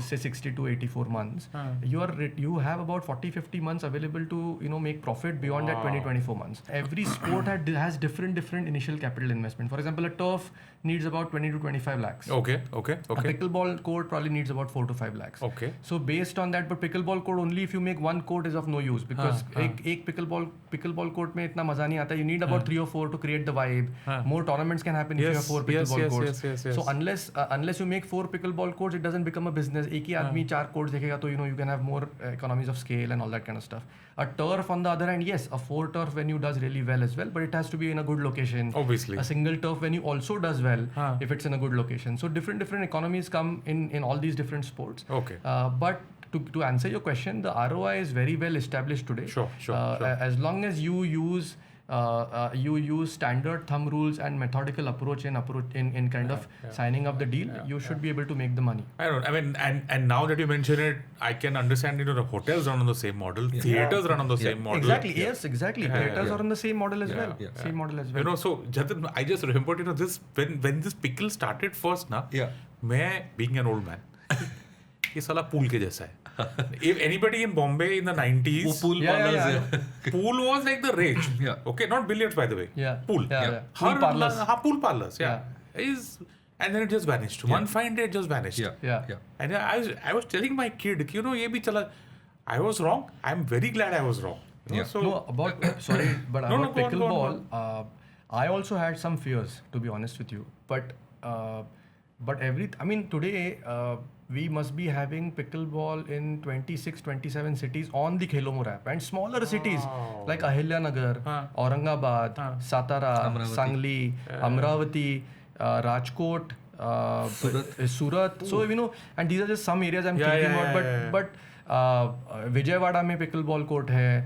say 60 to 84 months, you have about 40-50 months available to make profit beyond that 20-24 months. Every sport has different initial capital investment. For example, a turf needs about 20 to 25 lakhs. Okay. A pickleball court probably needs about 4 to 5 lakhs. Okay. So based on that, but pickleball court only if you make one court is of no use because एक pickleball court में इतना मजा नहीं आता. You need about 3 or 4 to create the vibe. More tournaments can happen if you have 4 pickleball courts. Yes. So unless you make 4 pickleball courts, it doesn't become a business. एक ही आदमी 4 courts देखेगा तो you can have more economies of scale and all that kind of stuff. A turf on the other hand, yes, a 4 turf venue does really well as well, but it has to be in a good location. Obviously. A single turf venue also does well if it's in a good location. So different economies come in all these different sports. Okay. But to answer your question, the ROI is very well established today. Sure. As long as you use you use standard thumb rules and methodical approach in kind of signing up the deal, you should be able to make the money. I don't. I mean, and now that you mention it, I can understand. The hotels run on the same model, theaters run on the same model. Exactly. Yes. Exactly. Theaters are on the same model as well. Yeah. Same model as well. So Jatin, I just remembered, this when this pickle started first, na. Yeah. मैं being an old man, ये साला pool के जैसा है. If anybody in Bombay in the 90s, pool parlors, pool was like the rage. Yeah. Okay, not billiards by the way. Yeah. Pool. Yeah. Pool parlors. Pool parlors. Yeah. And then it just vanished. One fine day it just vanished. Yeah. And I was telling my kid, ये भी चला. I was wrong. I'm very glad I was wrong. So No, sorry, but No, about go on, pickleball, I also had some fears, to be honest with you. But today we must be having pickleball in 26, 27 cities on the KheloMore app, and smaller cities like Ahilyanagar, Aurangabad, Satara, Sangli, Amravati, Rajkot, Surat. So and these are just some areas I'm thinking about. But Vijayawada mein pickleball court hai.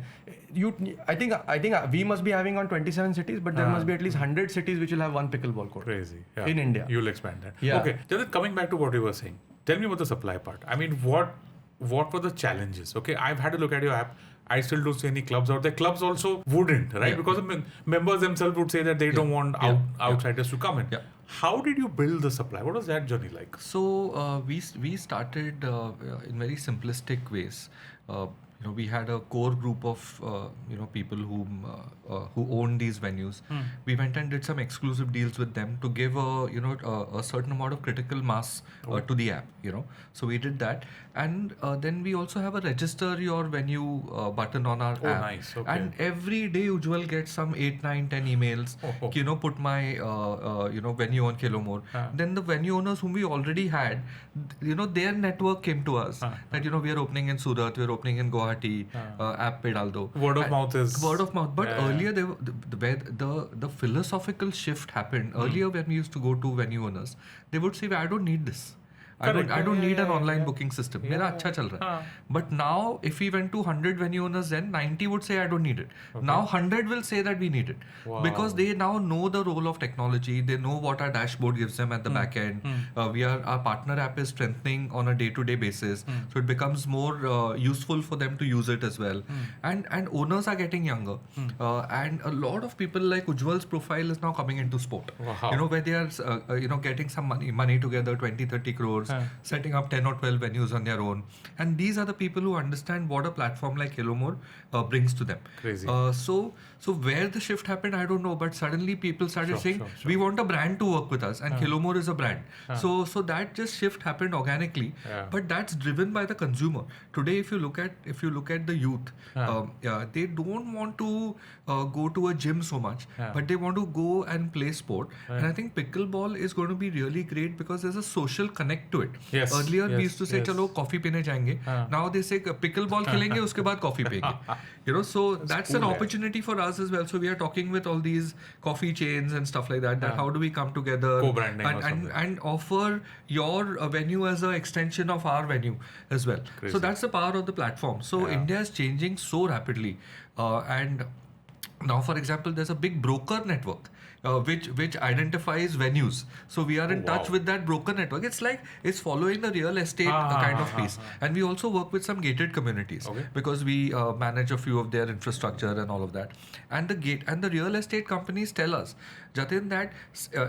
I think we must be having on 27 cities, but there must be at least 100 cities which will have one pickleball court. Crazy. Yeah. In India. You'll expand that. Yeah. Okay. Just coming back to what you were saying, tell me about the supply part. I mean, what were the challenges? Okay, I've had a look at your app. I still don't see any clubs out there. Clubs also wouldn't, right? Because the members themselves would say that they don't want outsiders to come in. Yeah. How did you build the supply? What was that journey like? So we started in very simplistic ways. We had a core group of people who own these venues. We went and did some exclusive deals with them to give a certain amount of critical mass to the app. So we did that, and then we also have a register your venue button on our app. Nice. Okay. And every day Ujwal gets some 8, 9, 10 emails. Put my venue on KheloMore. Then the venue owners whom we already had, their network came to us that we are opening in Surat, we are opening in Guwahati, app pe dal do. Word of mouth is word of mouth. But earlier the philosophical shift happened. Earlier when we used to go to venue owners, they would say, I don't need this. I don't need an online booking system. Mera अच्छा चल रहा है. But now, if we went to 100 venue owners, then 90 would say I don't need it. Now 100 will say that we need it, because they now know the role of technology. They know what our dashboard gives them at the back end. Our partner app is strengthening on a day-to-day basis, so it becomes more useful for them to use it as well. And owners are getting younger, and a lot of people like Ujwal's profile is now coming into sport. Wow. Where they are getting some money together, 20-30 crores. Setting up 10 or 12 venues on their own, and these are the people who understand what a platform like KheloMore brings to them. Crazy. So where the shift happened, I don't know, but suddenly people started saying we want a brand to work with us, and KheloMore is a brand. So that just shift happened organically, but that's driven by the consumer. Today, if you look at the youth, they don't want to go to a gym so much, but they want to go and play sport. And I think pickleball is going to be really great because there's a social connect to it. Yes. Earlier we used to say चलो coffee पीने जाएंगे. Now they say pickleball खेलेंगे उसके बाद coffee पिएंगे. So that's an opportunity for us as well. So we are talking with all these coffee chains and stuff like that. That how do we come together co-branding and offer your venue as an extension of our venue as well. Crazy. So that's the power of the platform. So India is changing so rapidly, and now, for example, there's a big broker network which identifies venues. So we are in touch with that broker network. It's following the real estate kind of piece. And we also work with some gated communities because we manage a few of their infrastructure and all of that. And the real estate companies tell us, Jatin, that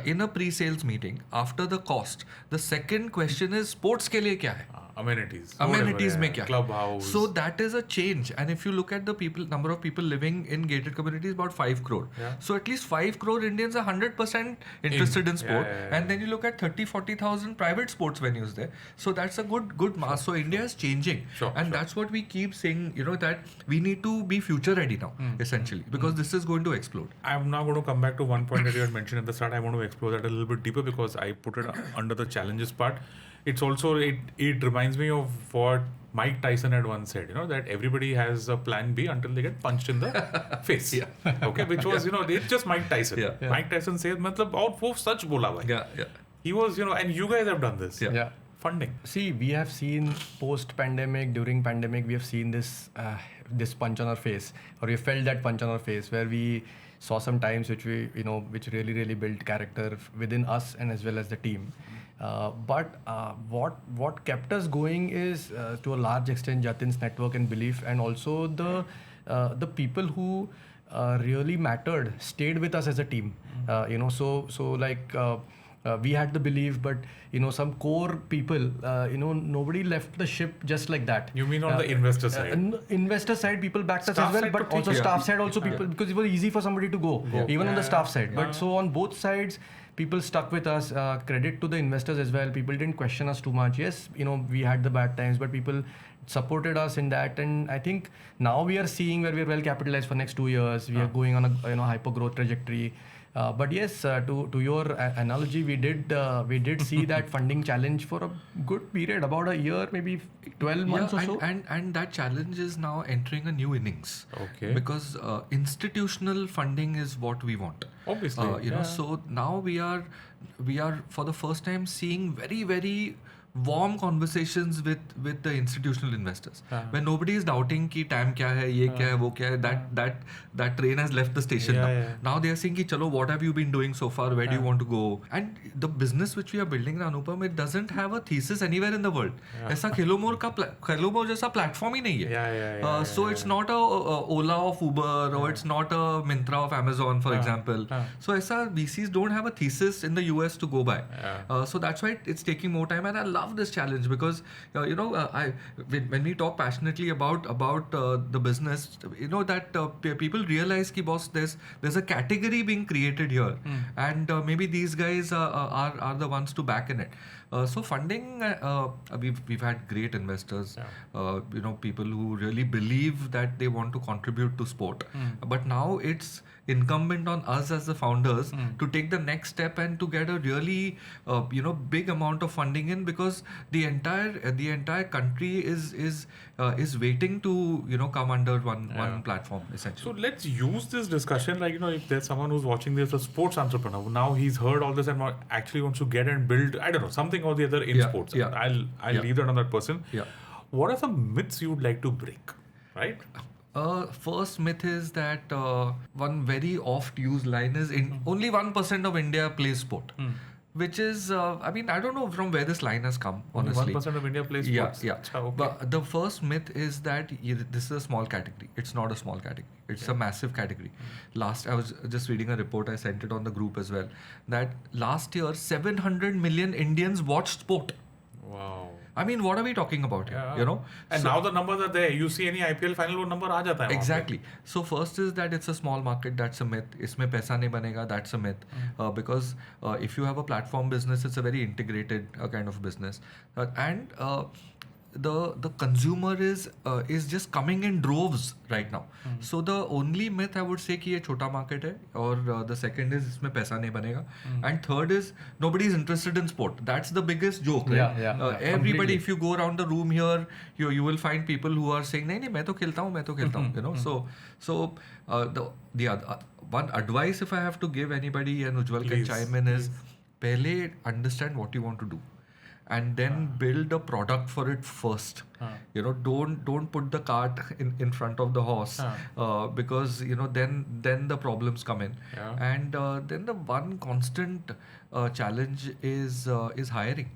in a pre-sales meeting, after the cost, the second question is sports के लिए क्या है? Amenities में क्या? Clubhouse. So that is a change. And if you look at the number of people living in gated communities, about 5 crore. So at least 5 crore Indians are 100% interested in sport. And then you look at 30,000-40,000 private sports venues there. So that's a good mass. So India is changing. That's what we keep saying, that we need to be future ready now, essentially, because this is going to explode. I'm now going to come back to one point that you had mentioned at the start. I want to explore that a little bit deeper because I put it under the challenges part. It's also, it reminds me of what Mike Tyson had once said, that everybody has a plan B until they get punched in the face. Okay, which was, it's just Mike Tyson. Mike Tyson says, matlab, aur wo sach bola bhai. He was, and you guys have done this. Funding. See, we have seen post-pandemic, during pandemic, we have seen this punch on our face, or we felt that punch on our face, where we saw some times which which really built character within us and as well as the team. But what kept us going is to a large extent Jatin's network and belief, and also the people who really mattered stayed with us as a team. We had the belief, but some core people, nobody left the ship just like that. You mean on the investor side? Investor side, people backed us Staff as well, side but to also take- staff side also people, because it was easy for somebody to go. Even on the staff side. Yeah. But so on both sides, people stuck with us. Credit to the investors as well. People didn't question us too much. Yes, we had the bad times, but people supported us in that. And I think now we are seeing where we are well capitalized for next 2 years. We are going on a hyper growth trajectory. But yes, to your analogy, we did see that funding challenge for a good period, about a year, maybe 12 months or so. And that challenge is now entering a new innings. Okay. Because institutional funding is what we want. Obviously. So now we are for the first time seeing very, very warm conversations with the institutional investors, when nobody is doubting ki time kya hai, ye kya hai, wo kya hai, that train has left the station now. Now they are saying ki chalo, what have you been doing so far, where do you want to go? And the business which we are building, Anupam, it doesn't have a thesis anywhere in the world. ऐसा KheloMore जैसा platform ही नहीं है. So it's not a Ola of Uber, or it's not a Myntra of Amazon, for example. So ऐसा VCs don't have a thesis in the US to go by. So that's why it's taking more time, and I love this challenge because when we talk passionately about the business, that people realize ki boss, there's a category being created here, and maybe these guys are the ones to back in it. So funding, we've had great investors, people who really believe that they want to contribute to sport. But now it's incumbent on us as the founders to take the next step and to get a really big amount of funding in, because the entire country is waiting to come under one platform, essentially. So let's use this discussion, like, if there's someone who's watching this, a sports entrepreneur, now he's heard all this and actually wants to get and build, I don't know, something or the other in sports. I'll leave that on that person. What are some myths you would like to break, right? First myth is that one very oft-used line is only 1% of India plays sport. Which is, I don't know from where this line has come, honestly. 1% of India plays sports. Yeah. Okay. But the first myth is that this is a small category. It's not a small category. It's a massive category. I was just reading a report, I sent it on the group as well, that last year 700 million Indians watched sport. Wow. What are we talking about here? And now the numbers are there. You see any IPL final, वो number आ जाता है. Exactly. So first is that it's a small market. That's a myth. इसमें पैसा नहीं बनेगा. That's a myth. Because if you have a platform business, it's a very integrated kind of business. And the consumer is just coming in droves right now. So the only myth I would say कि ये छोटा market है, और the second is इसमें पैसा नहीं बनेगा, and third is nobody is interested in sport. That's the biggest joke, right? Everybody, if you go around the room here, you will find people who are saying नहीं मैं तो खेलता हूँ. So the other one advice if I have to give anybody, and Ujwal can chime in, is पहले understand what you want to do. And then build a product for it first. Don't put the cart in front of the horse, because then the problems come in. And then the one constant challenge is hiring.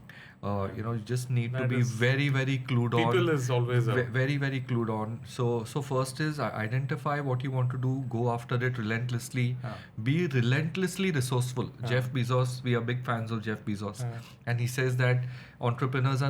You just need to be very, very clued on. People is always very, very clued on. So first is identify what you want to do, go after it relentlessly, be relentlessly resourceful. Jeff Bezos, we are big fans of Jeff Bezos, and he says that entrepreneurs are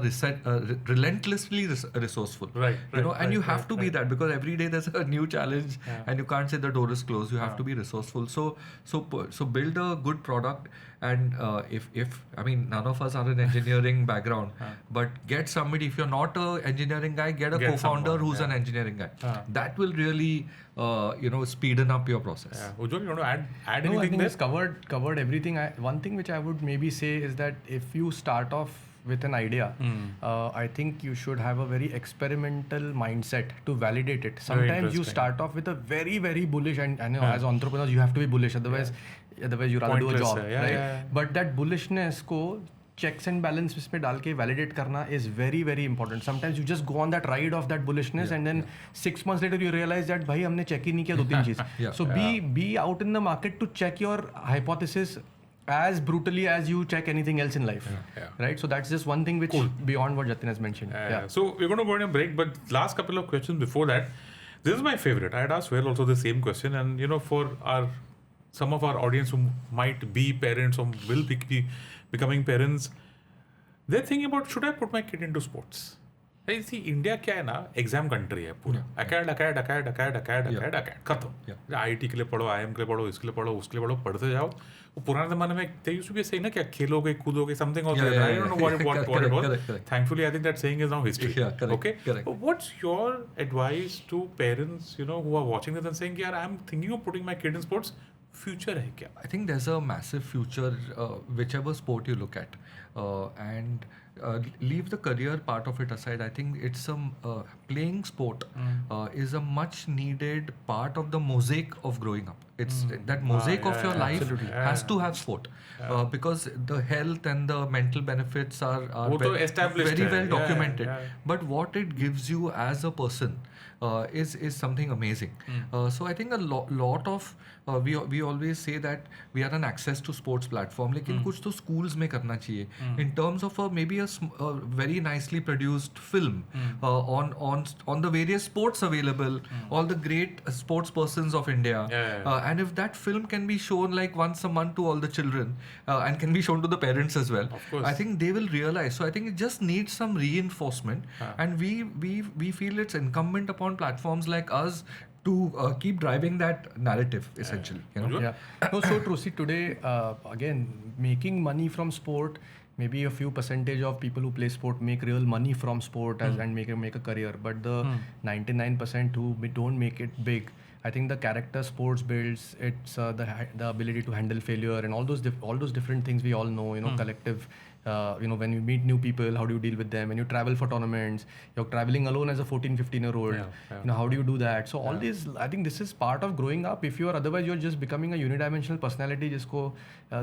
relentlessly resourceful. Right. And you have to be that, because every day there's a new challenge, and you can't say the door is closed. You have to be resourceful. So build a good product. And if none of us are an engineering background, but get somebody. If you're not an engineering guy, get a co-founder who's an engineering guy. That will really speeden up your process. Ujwal, you want to add No, anything I think there? it's covered everything. One thing which I would maybe say is that if you start off with an idea, I think you should have a very experimental mindset to validate it. Sometimes you start off with a very, very bullish, and I know as entrepreneurs you have to be bullish, otherwise you rather do a Pointless job, hai. right? But that bullishness ko checks and balance इसमें डाल के validate करना is very very important. Sometimes you just go on that ride of that bullishness and then 6 months later you realize that भाई हमने check ही नहीं किया 2-3 चीज. So be out in the market to check your hypothesis as brutally as you check anything else in life, right? So that's just one thing which beyond what Jatin has mentioned. So we're going to go on a break, but last couple of questions before that. This is my favorite. I had asked Well also the same question, and for some of our audience who might be parents or will be becoming parents, they're thinking about, should I put my kid into sports? Hey, see, India क्या है ना, exam country है पूरा, अकेड खत्म. IIT के लिए पढ़ो, IIM के लिए पढ़ो, इसके लिए पढ़ो, उसके लिए पढ़ो, पढ़ते जाओ. वो पुराने जमाने में they used to be saying ना क्या खेलोगे कूदोगे something or other. I don't know what it was. Thankfully, I think that saying is now history. Okay. But what's your advice to parents, who are watching this and saying, "Yeah, I'm thinking of putting my kid in sports." Future है क्या? I think there's a massive future, whichever sport you look at, and leave the career part of it aside. I think it's playing sport is a much needed part of the mosaic of growing up. It's that mosaic of your life has to have sport, because the health and the mental benefits are very well documented. But what it gives you as a person is something amazing. So I think a lot of we always say that we are an access to sports platform, लेकिन कुछ तो schools में करना चाहिए in terms of maybe a very nicely produced film on the various sports available, all the great sports persons of India, and if that film can be shown like once a month to all the children and can be shown to the parents as well, I think they will realize. So I think it just needs some reinforcement, and we feel it's incumbent upon platforms like us to keep driving that narrative, essentially. No, so true. See, today, again, making money from sport, maybe a few percentage of people who play sport make real money from sport and make a career. But the 99% who don't make it big, I think the character sports builds, it's the ability to handle failure and all those different things we all know, collective. When you meet new people, how do you deal with them? When you travel for tournaments, you're traveling alone as a 14-15-year-old. How do you do that? So all this, I think this is part of growing up. If otherwise you're just becoming a unidimensional personality, jisko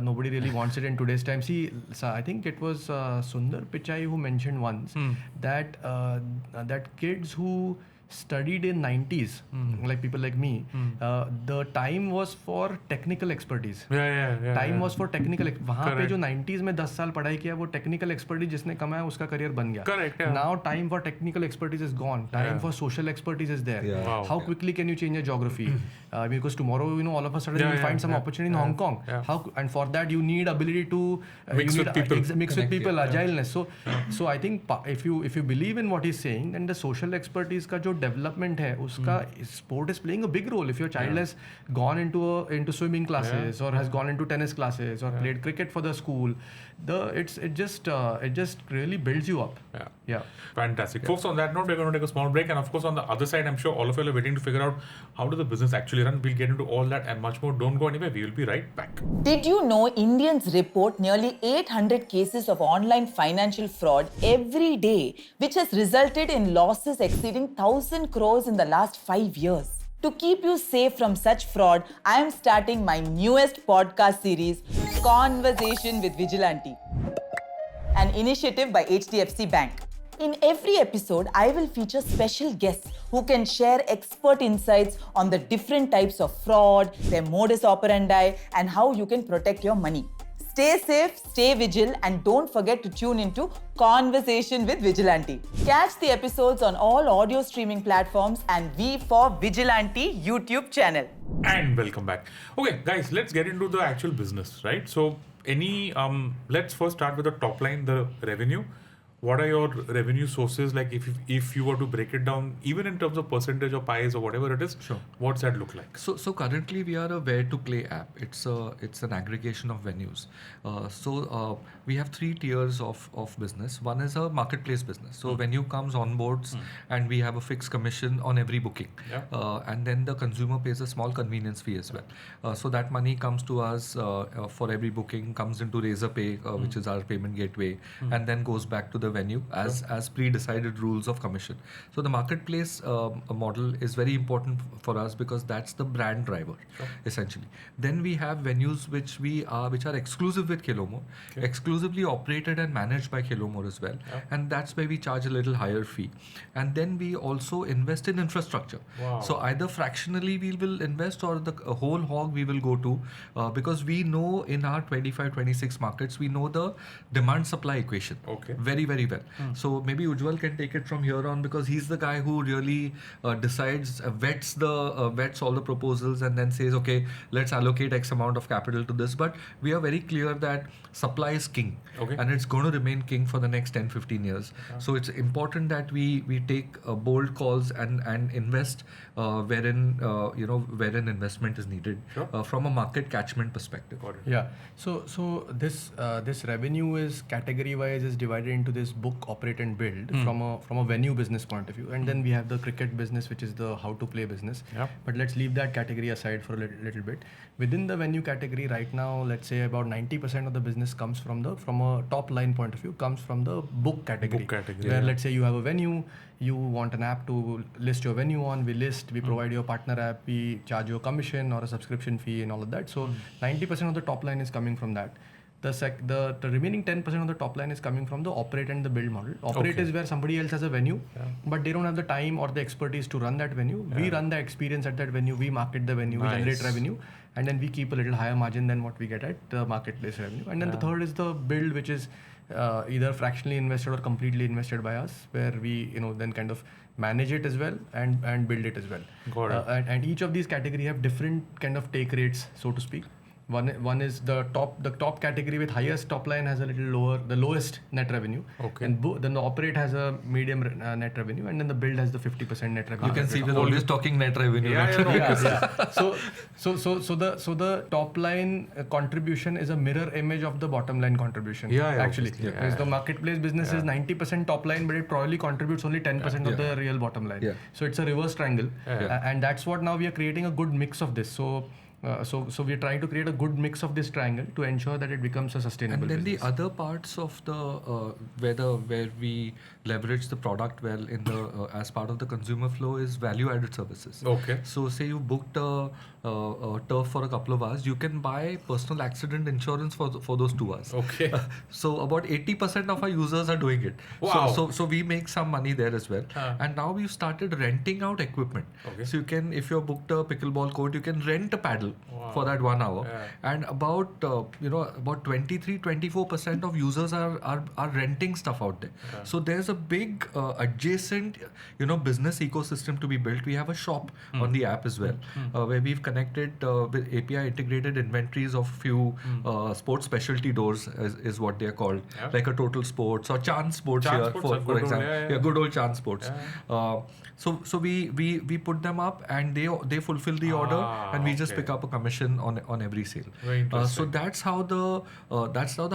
nobody really wants it in today's time. See, I think it was Sundar Pichai who mentioned once that kids who studied in 90s, like people like me, the time was for technical expertise. Time was for technical. वहाँ पे जो 90s में 10 साल पढ़ाई किया वो technical expertise जिसने कमाया उसका career बन गया. Correct. Now time for technical expertise is gone. Time for social expertise is there. Wow. How quickly can you change your geography? Because tomorrow, all of a sudden you will find some opportunity in Hong Kong. And for that you need ability to mix with people, agileness. So I think if you believe in what he's saying, then the social expertise का जो development है उसका sport is playing a big role. If your child has gone into swimming classes or has gone into tennis classes or played cricket for the school, it just really builds you up. Fantastic. Folks, on that note, we're going to take a small break, and of course on the other side, I'm sure all of you are waiting to figure out how does the business actually run. We'll get into all that and much more. Don't go anywhere. We will be right back. Did you know Indians report nearly 800 cases of online financial fraud every day, which has resulted in losses exceeding 1,000 crores in the last 5 years? To keep you safe from such fraud, I am starting my newest podcast series, Conversation with Vigilante, an initiative by HDFC Bank. In every episode, I will feature special guests who can share expert insights on the different types of fraud, their modus operandi, and how you can protect your money. Stay safe, stay vigilant, and don't forget to tune into Conversation with Vigilante. Catch the episodes on all audio streaming platforms and V for Vigilante YouTube channel. And welcome back. Okay, guys, let's get into the actual business, right? So, let's first start with the top line, the revenue. What are your revenue sources? Like if you were to break it down, even in terms of percentage of pies or whatever it is, what's that look like? So currently we are a where to play app. It's an aggregation of venues. We have 3 tiers of business. One is a marketplace business. So venue comes on boards and we have a fixed commission on every booking. And then the consumer pays a small convenience fee as well. So that money comes to us for every booking, comes into Razorpay, which is our payment gateway, and then goes back to the the venue as pre-decided rules of commission. So the marketplace model is very important for us because that's the brand driver essentially. Then we have venues which are exclusive with KheloMore, exclusively operated and managed by KheloMore as well, and that's where we charge a little higher fee. And then we also invest in infrastructure. So either fractionally we will invest or the whole hog we will go to because we know in our 25-26 markets we know the demand supply equation very very well. So maybe Ujwal can take it from here on because he's the guy who really decides, vets all the proposals and then says, okay, let's allocate X amount of capital to this. But we are very clear that supply is king and it's going to remain king for the next 10-15 years. So it's important that we take bold calls and invest wherein investment is needed from a market catchment perspective. Yeah. So this revenue is category wise is divided into this book, operate and build from a venue business point of view, and then we have the cricket business, which is the how to play business. But let's leave that category aside for a little bit. Within the venue category right now, let's say about 90% of the business comes from a top line point of view comes from the book category. Where let's say you have a venue, you want an app to list your venue on, we provide you a partner app, we charge you a commission or a subscription fee and all of that. So 90% of the top line is coming from that. The remaining 10% of the top line is coming from the operate and the build model. Operate is where somebody else has a venue, but they don't have the time or the expertise to run that venue. We run the experience at that venue, we market the venue, we generate revenue, and then we keep a little higher margin than what we get at the marketplace revenue. And then the third is the build, which is either fractionally invested or completely invested by us, where we then kind of manage it as well and build it as well. And each of these categories have different kind of take rates, so to speak. One is the top category with highest top line has a little lower, the lowest net revenue. And then the operate has a medium net revenue, and then the build has the 50% net revenue. You can see we're always talking net revenue. So the top line contribution is a mirror image of the bottom line contribution. Actually, because the marketplace business is 90% top line, but it probably contributes only 10% of the real bottom line. So it's a reverse triangle, and that's what now we are creating a good mix of this. So we are trying to create a good mix of this triangle to ensure that it becomes a sustainable business. And then the other parts of the where we leverage the product well in the as part of the consumer flow is value-added services. So say you booked a turf for a couple of hours, you can buy personal accident insurance for those 2 hours. So about 80% of our users are doing it. So we make some money there as well. And now we've started renting out equipment. So you can, if you're booked a pickleball court, you can rent a paddle for that 1 hour. And about 23-24% of users are renting stuff out there. So there's a big adjacent business ecosystem to be built. We have a shop on the app as well, where we've connected with API integrated inventories of few sports specialty doors is what they are called, like a Total Sports or Chance Sports here, for example. Good old Chance Sports. So we put them up and they fulfill the order, and we just pick up a commission on every sale. So that's how the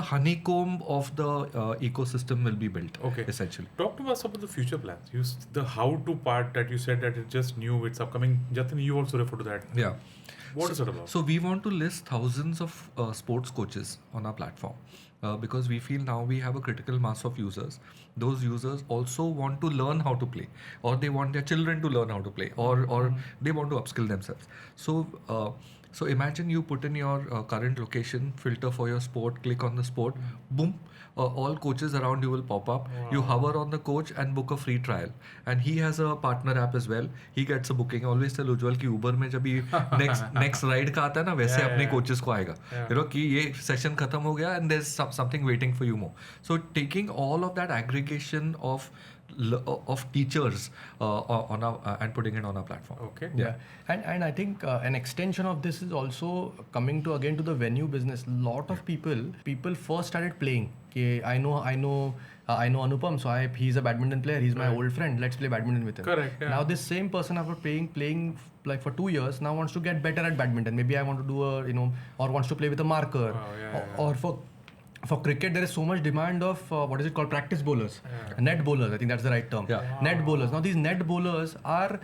honeycomb of the ecosystem will be built. Essentially. Talk to us about the future plans. The how-to part that you said that it's just new, it's upcoming. Jatin, you also refer to that. What is it about? So we want to list thousands of sports coaches on our platform. Because we feel now we have a critical mass of users. Those users also want to learn how to play, or they want their children to learn how to play, or they want to upskill themselves. So imagine you put in your current location, filter for your sport, click on the sport, boom, all coaches around you will pop up. You hover on the coach and book a free trial. And he has a partner app as well. He gets a booking. Always tell Ujwal ki Uber mein jab next ride ka aata hai na, वैसे अपने coaches को आएगा. कि ये session खत्म हो गया and there's something waiting for you more. So taking all of that aggregation of teachers on our and putting it on our platform. And I think an extension of this is also coming to the venue business. Lot of people first started playing. I know Anupam, so he's a badminton player. He's my old friend. Let's play badminton with him. Now this same person after playing like for 2 years now wants to get better at badminton. Maybe I want to do or wants to play with a marker, or for cricket, there is so much demand of what is it called? Practice bowlers, net bowlers. I think that's the right term. Net bowlers. Now these net bowlers are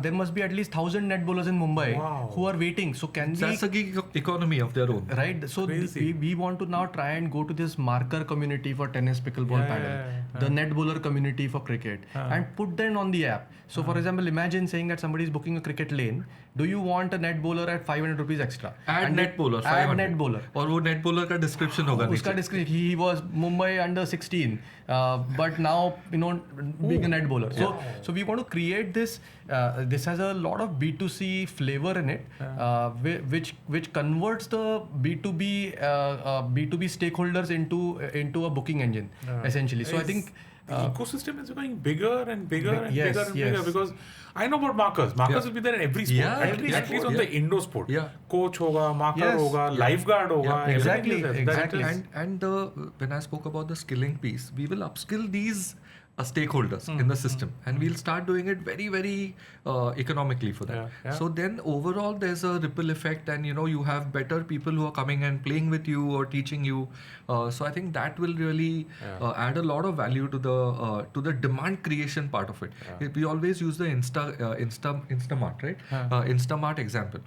there must be at least 1,000 net bowlers in Mumbai Wow. who are waiting. So can That's we... a gig economy of their own. Right, so Crazy. we want to now try and go to this marker community for tennis, pickleball, paddle, the net bowler community for cricket, and put them on the app. So, for example, imagine saying that somebody is booking a cricket lane. Do you want a net bowler at 500 rupees extra? Add And net bowler, Add 500. net bowler. और वो net bowler का description होगा उसका नीचे. description, he was Mumbai under 16, but now being a net bowler. So we want to create this. This has a lot of B2C flavor in it, which converts the B2B stakeholders into a booking engine essentially. So I think. The ecosystem is becoming bigger and bigger and yes, bigger and yes. bigger because I know about markers. Markers will be there in every sport. Yeah, at every least sport, on yeah. the indoor sport. Yeah. Coach hoga, marker Yes. hoga, lifeguard hoga. Yeah, everything exactly, is there. exactly. That is- And when I spoke about the skilling piece, we will upskill these stakeholders in the system, and we'll start doing it very, very economically for them. Yeah. So then overall there's a ripple effect, and you have better people who are coming and playing with you or teaching you. So I think that will really add a lot of value to the demand creation part of it. We always use the Instamart, right? Instamart example.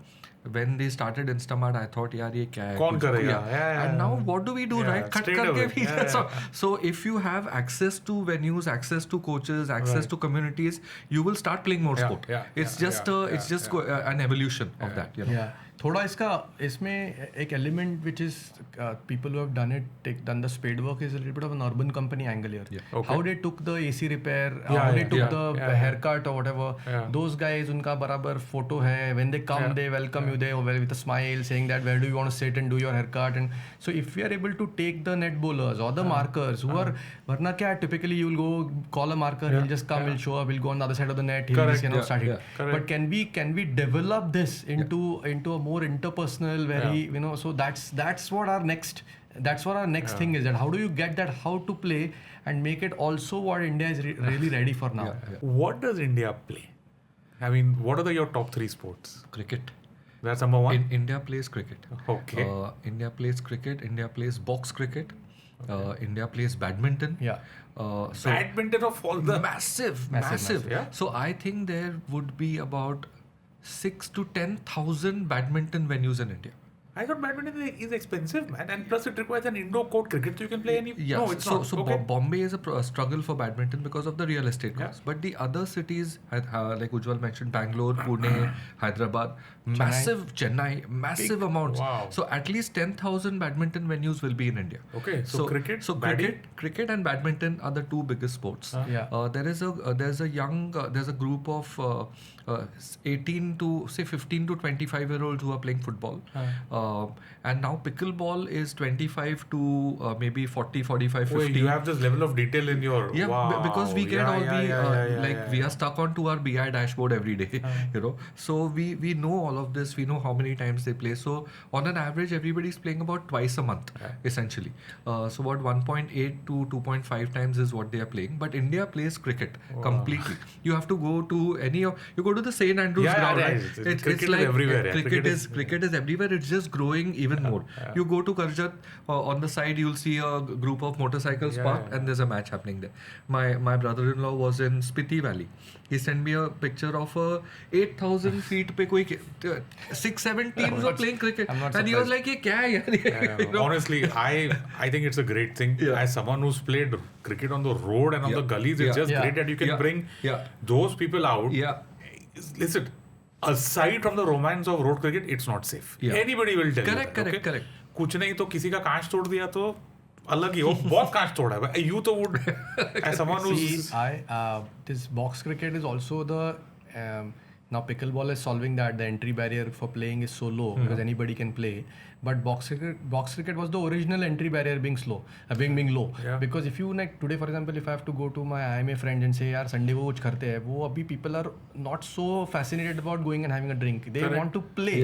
When they started Instamart, I thought, yaar, ye kya hai? कौन करेगा? Yeah. And now what do we do, Yeah, right? Cut straight karke away. bhi. Yeah. So if you have access to venues, access to coaches, access to communities, you will start playing more Yeah, sport. yeah, It's yeah, just yeah, an evolution of that. Yeah, थोड़ा इसमें एक element which is people who have done the spade work is a little bit of an urban company angle here. Okay. How they took the AC repair, Yeah, how they yeah, took yeah, the yeah, haircut or whatever. Yeah. Those guys, उनका बराबर photo है. When they come, they welcome you there with a smile, saying that where do you want to sit and do your haircut. And so if we are able to take the net bowlers or the markers who are, वरना क्या typically you will go call a marker, he'll just come, he'll show up, he'll go on the other side of the net, he'll Correct, just start it. yeah, correct. But can we develop this into a more interpersonal, very so that's what our next thing is, that how do you get that how to play and make it also what India is really ready for now. What does India play? I mean, what are your top 3 sports? Cricket. That's number 1. India plays cricket. Okay. India plays cricket. India plays box cricket. India plays badminton. Yeah. So Badminton of all the massive. yeah. So I think there would be about 6 to 10,000 badminton venues in India. I thought badminton is expensive, man, and plus it requires an indoor court. Cricket, so you can play any. Yeah, No, it's so, not. So Okay. Bombay is a struggle for badminton because of the real estate costs. But the other cities, like Ujwal mentioned, Bangalore, Pune, Hyderabad, Chennai, massive amounts. Wow. So at least 10,000 badminton venues will be in India. Okay, so cricket, cricket and badminton are the 2 biggest sports. There's a group of 18 to say 15 to 25-year-olds who are playing football. And now pickleball is 25 to maybe 40, 45, 50. Wait, you have this level of detail in your... Yeah, wow. because we get we are stuck onto our BI dashboard every day, So we know all of this. We know how many times they play. So on an average, everybody's playing about twice a month, essentially. So about 1.8 to 2.5 times is what they are playing. But India plays cricket completely. You have to go to you go to the St. Andrews ground. Yeah, right? it's cricket is everywhere. Cricket is everywhere. It's just growing even more. You go to Karjat, on the side you'll see a group of motorcycles parked, and there's a match happening there. My brother-in-law was in Spiti Valley. He sent me a picture of a 8,000 feet pe koi 6-7 teams were playing cricket, and he was like, "Ye kya hai yaar?" Honestly, I think it's a great thing. As someone who's played cricket on the road and on the gullies, it's just great that you can bring those people out. Listen, aside from the romance of road cricket, it's not safe. Anybody will tell you that. Correct. कुछ नहीं तो किसी का कांच तोड़ दिया तो अलग ही, वो बहुत कांच तोड़ा है. You तो would, as someone who's... This box cricket is also the now pickleball is solving that. The entry barrier for playing is so low because anybody can play. But box cricket was the original entry barrier being low. Because if you today, for example, if I have to go to my IMA friends and say, "Yaar, Sunday wo kuch karte hai," wo abhi people are not so fascinated about going and having a drink. They want to play.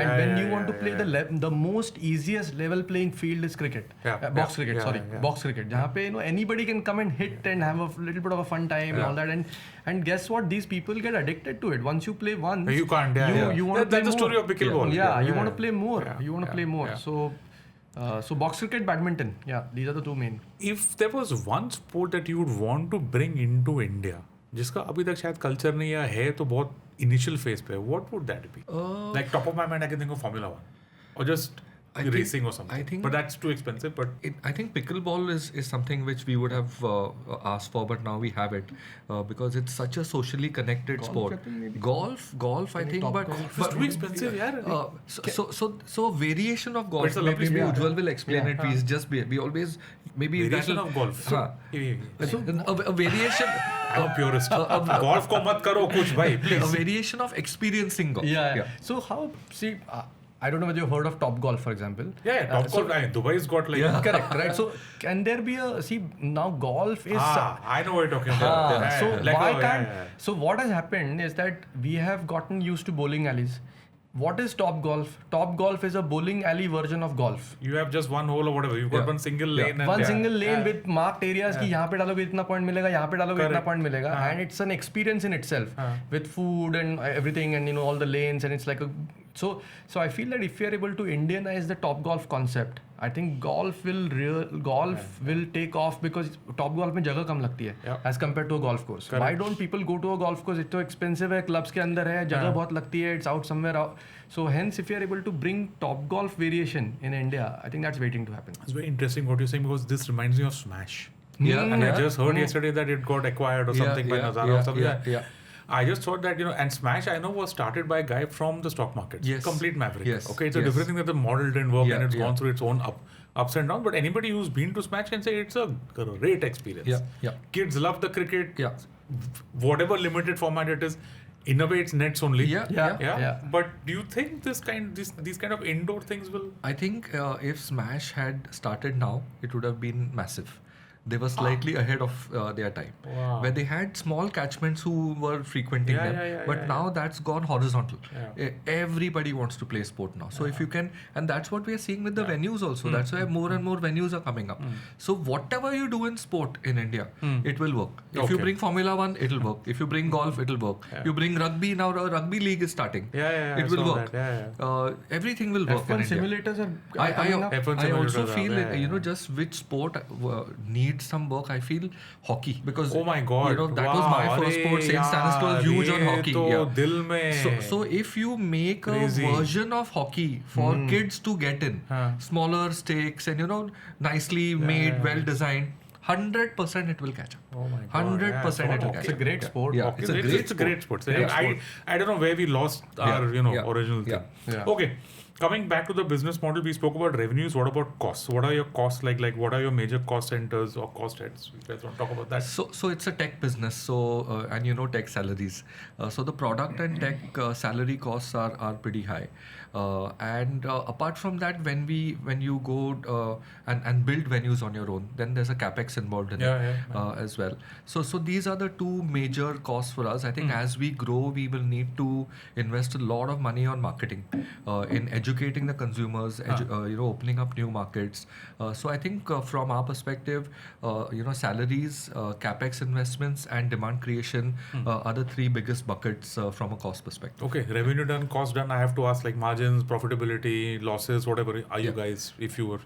And when you want to play, the most easiest level playing field is cricket. Box cricket. Jahan pe anybody can come and hit and have a little bit of a fun time and all that. And guess what? These people get addicted to it. Once you play once, you can't. You want to play more. That's the story of pickleball. You want to play more. You want to play more. So box cricket, badminton. Yeah, these are the 2 main. If there was one sport that you would want to bring into India, जिसका अभी तक शायद culture नहीं है तो बहुत initial phase player, what would that be? Like top of my mind, I can think of Formula 1 or just I think- racing or something. I think- but that's too expensive. But I think pickleball is something which we would have asked for, but now we have it because it's such a socially connected sport. I think maybe. Golf, I think, top but golf it's too expensive, yeah. So variation of golf. it's a lovely Maybe sport. Ujwal will explain it. Please, just we always maybe variation that'll- of golf. So, Huh. A variation. I'm a purist. golf ko mat karo kuch bhai, A please. variation of experiencing golf. Yeah. So how? See, I don't know whether you've heard of Top Golf, for example. Yeah, top golf. I mean, Dubai's got like. Yeah. Correct, right? So can there be a now golf is I know what you're talking about. Yeah, so yeah. Like, why oh, can't yeah. so what has happened is that we have gotten used to bowling alleys. What is Top Golf? Top Golf is a bowling alley version of golf. You have just one hole or whatever. You've got Yeah. one single lane. And One yeah. single lane with marked areas कि यहाँ पे डालोगे इतना point मिलेगा, यहाँ पे डालोगे इतना Correct. point मिलेगा, and it's an experience in itself with food and everything, and all the lanes, and it's like a so I feel that if we are able to Indianize the Top Golf concept, I think golf will take off because Top Golf में जगह कम लगती है Yeah. as compared to a golf course. Correct. Why don't people go to a golf course? It's so expensive है, clubs के अंदर है, जगह बहुत लगती है, it's out somewhere out. So hence, if you are able to bring Top Golf variation in India, I think that's waiting to happen. It's very interesting what you're saying because this reminds me of Smash. Yeah, And I yeah. just heard yesterday that it got acquired or something by Nazara or something. yeah. I just thought that, and Smash I know was started by a guy from the stock market. Yes. Complete maverick. Yes. Okay, it's a Yes. different thing that the model didn't work Yeah, and it's yeah. gone through its own ups and downs. But anybody who's been to Smash can say it's a great experience. Yeah. Kids love the cricket. Yeah. Whatever limited format it is. In a way, it's nets only. Yeah. But do you think these kind of indoor things will? I think if Smash had started now, it would have been massive. They were slightly ahead of their time, Wow. where they had small catchments who were frequenting them. But now that's gone horizontal. Everybody wants to play sport now. So if you can, and that's what we are seeing with the venues also. That's why more and more venues are coming up. So whatever you do in sport in India, it will work. If you Okay. bring Formula 1, it'll work. If you bring golf, it'll work. You bring rugby, now a rugby league is starting. Yeah, I It will saw work. that. Everything will work in F1 India. simulators are I coming up. F1 I also simulators are, feel yeah. just which sport needs some work. I feel hockey because Oh my God! that was my Wow, first sport. Saint yeah, Stanislaus huge on ye hockey. to Yeah. dil mein. So if you make Crazy. a version of hockey for kids to get in, smaller stakes and nicely made, well designed, 100% it will catch up. Oh my God, 100% it will catch It's a up. great sport. Yeah. Okay, It's a great sport. Great I don't know where we lost our original thing. Yeah. Okay, coming back to the business model, we spoke about revenues. What about costs? What are your costs like? Like what are your major cost centers or cost heads? You guys want to talk about that? So it's a tech business. So and tech salaries. So the product and tech salary costs are pretty high. And apart from that, when you go and build venues on your own, then there's a capex involved in it as well. So these are the two major costs for us. I think as we grow, we will need to invest a lot of money on marketing, in educating the consumers, opening up new markets. So I think from our perspective, salaries, capex investments, and demand creation are the three biggest buckets from a cost perspective. Okay, revenue done, cost done. I have to ask like margins, profitability, losses, whatever. Are you guys, if you were,